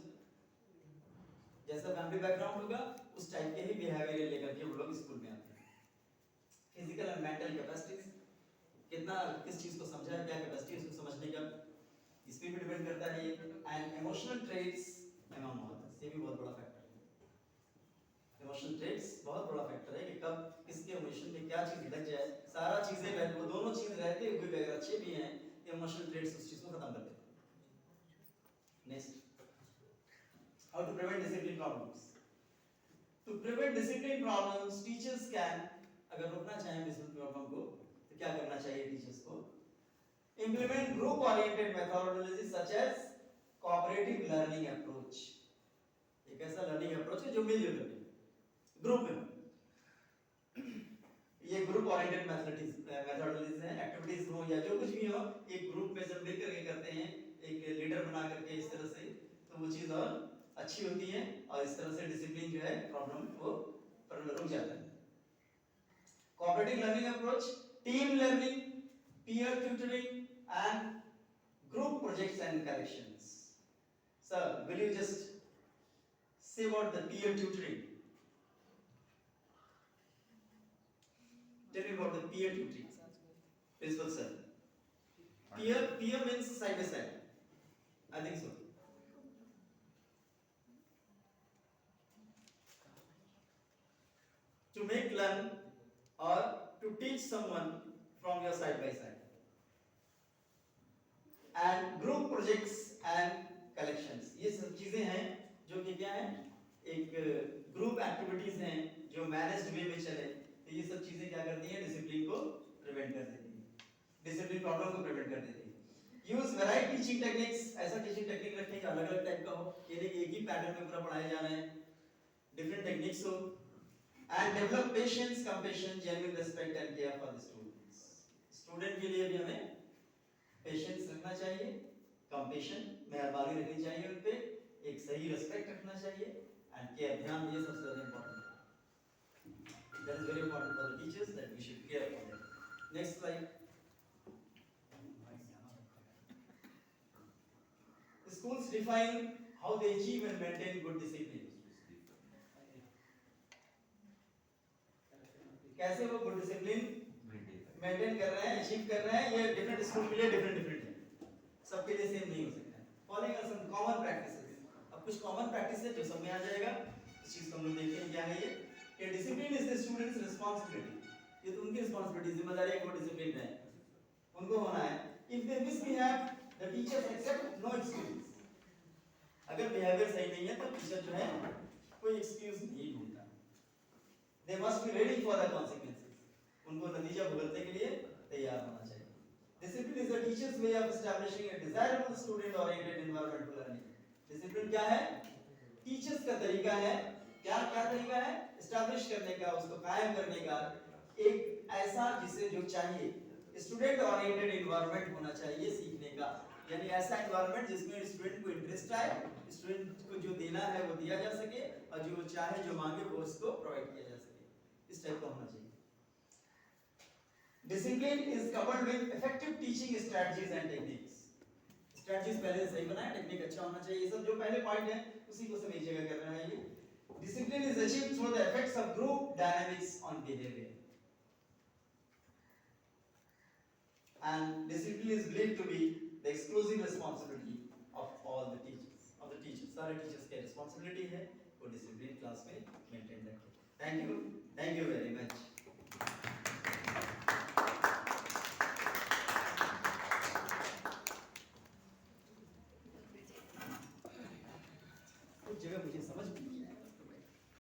जैसा फैमिली बैकग्राउंड होगा उस टाइप के ही बिहेवियर लेकर के वो लोग स्कूल में आते हैं। फिजिकल एंड मेंटल कैपेसिटीज, कितना किस चीज को समझा है, क्या कैपेसिटी है उसको समझने का, इस पे भी डिपेंड करता है ये। And emotional traits among others, ये भी बहुत बड़ा फैक्टर है। इमोशनल ट्रेट्स बहुत बड़ा फैक्टर है कि कब किसके इमोशन में क्या चीज लग जाए, सारा चीजें रहते, वो दोनों चीज रहते हुए भी अगर अच्छे भी हैं, इमोशनल ट्रेट्स उस चीज को खत्म कर देते हैं। Next, how to prevent discipline problems. To prevent discipline problems teachers can, अगर रोकना चाहें डिसिप्लिन प्रॉब्लम को तो क्या करना चाहिए टीचर्स को? Implement group oriented methodologies such as cooperative learning approach. एक ऐसा लर्निंग अप्रोच है जो मिलजुल कर ग्रुप में, ये ग्रुप ओरिएंटेड मेथोडोलॉजीज हैं, एक्टिविटीज हो या जो कुछ भी हो, एक ग्रुप में जब मिल करके करते हैं, एक लीडर बना करके इस तरह से, तो वो चीज और अच्छी होती है और इस तरह से डिसिप्लिन जो है प्रॉब्लम वो रुक जाता है। Cooperative learning approach, team learning, peer tutoring and group projects and collections. Sir, will you just say about the peer tutoring? Tell me about the peer tutoring. Principal sir. Peer means side by side. I think so. To make learn or to teach someone from your side by side. And group projects and collections, ये सब चीजें हैं जो कि क्या है, एक group activities हैं जो मैनेज्ड वे में चले, तो ये सब चीजें क्या करती हैं? डिसिप्लिन को प्रिवेंट कर देती हैं, डिसिप्लिन प्रॉब्लम को प्रिवेंट कर देती हैं। यूज वेराइटी टीचिंग टेक्निक्स, ऐसा टीचिंग टेक्निक रखें कि अलग अलग टाइप का हो, ये नहीं कि एक ही पैटर्न में पूरा पढ़ाया जा रहा है, डिफरेंट टेक्निक्स हो। And develop patience, compassion, genuine respect and care for the students. Student के लिए भी हमें पेशेंस रखना चाहिए, कंपैशन, मेहरबानी रखनी चाहिए उन पे, एक सही रिस्पेक्ट रखना चाहिए एंड केयर, ध्यान दिए, सबसे ज्यादा इंपॉर्टेंट है। That is very important for the teachers that we should care for them. Next slide. Schools define how they achieve and maintain good discipline. कैसे वो गुड डिसिप्लिन मेंटेन कर रहे हैं, अचीव कर रहे हैं, ये डिफरेंट स्कूल के लिए डिफरेंट है, सबके लिए सेम नहीं हो सकता है। Following are some common practices. अब कुछ कॉमन प्रैक्टिस है जो सब में आ जाएगा, इस चीज को हम लोग देखते हैं क्या है ये, कि discipline is the students responsibility, ये तो उनकी रिस्पांसिबिलिटी, जिम्मेदारी है वो डिसिप्लिन है, उनको होना है। If they misbehave the teachers accept no excuse, अगर बिहेवियर सही नहीं है तो टीचर जो है कोई एक्सक्यूज नहीं ढूंढता। They must be ready for the consequences, उनको नतीजा भुगतने के लिए तैयार होना चाहिए। Discipline is the teacher's way of establishing a desirable student-oriented environment for learning. Discipline क्या है? टीचर्स का तरीका है, क्या तरीका है? Establish करने का, उसको कायम करने का, एक ऐसा जिसे जो चाहिए स्टूडेंट ओरिएंटेड एनवायरनमेंट होना चाहिए सीखने का, यानी ऐसा एनवायरनमेंट जिसमें स्टूडेंट को इंटरेस्ट आए, स्टूडेंट को जो देना है वो दिया जा सके और जो चाहे जो मांगे वो उसको प्रोवाइड किया जा सके, इस टाइप का होना चाहिए। Discipline is covered with effective teaching strategies and techniques. Strategies पहले से सही बनाए, टेक्निक अच्छा होना चाहिए, ये सब जो पहले पॉइंट है उसी को सब एक जगह करना है। ये discipline is achieved through the effects of group dynamics on behaviour, and discipline is believed to be the exclusive responsibility of all the teachers, सारे टीचर्स की रिस्पांसिबिलिटी है वो डिसिप्लिन क्लास में मेंटेन रखें। Thank you very much.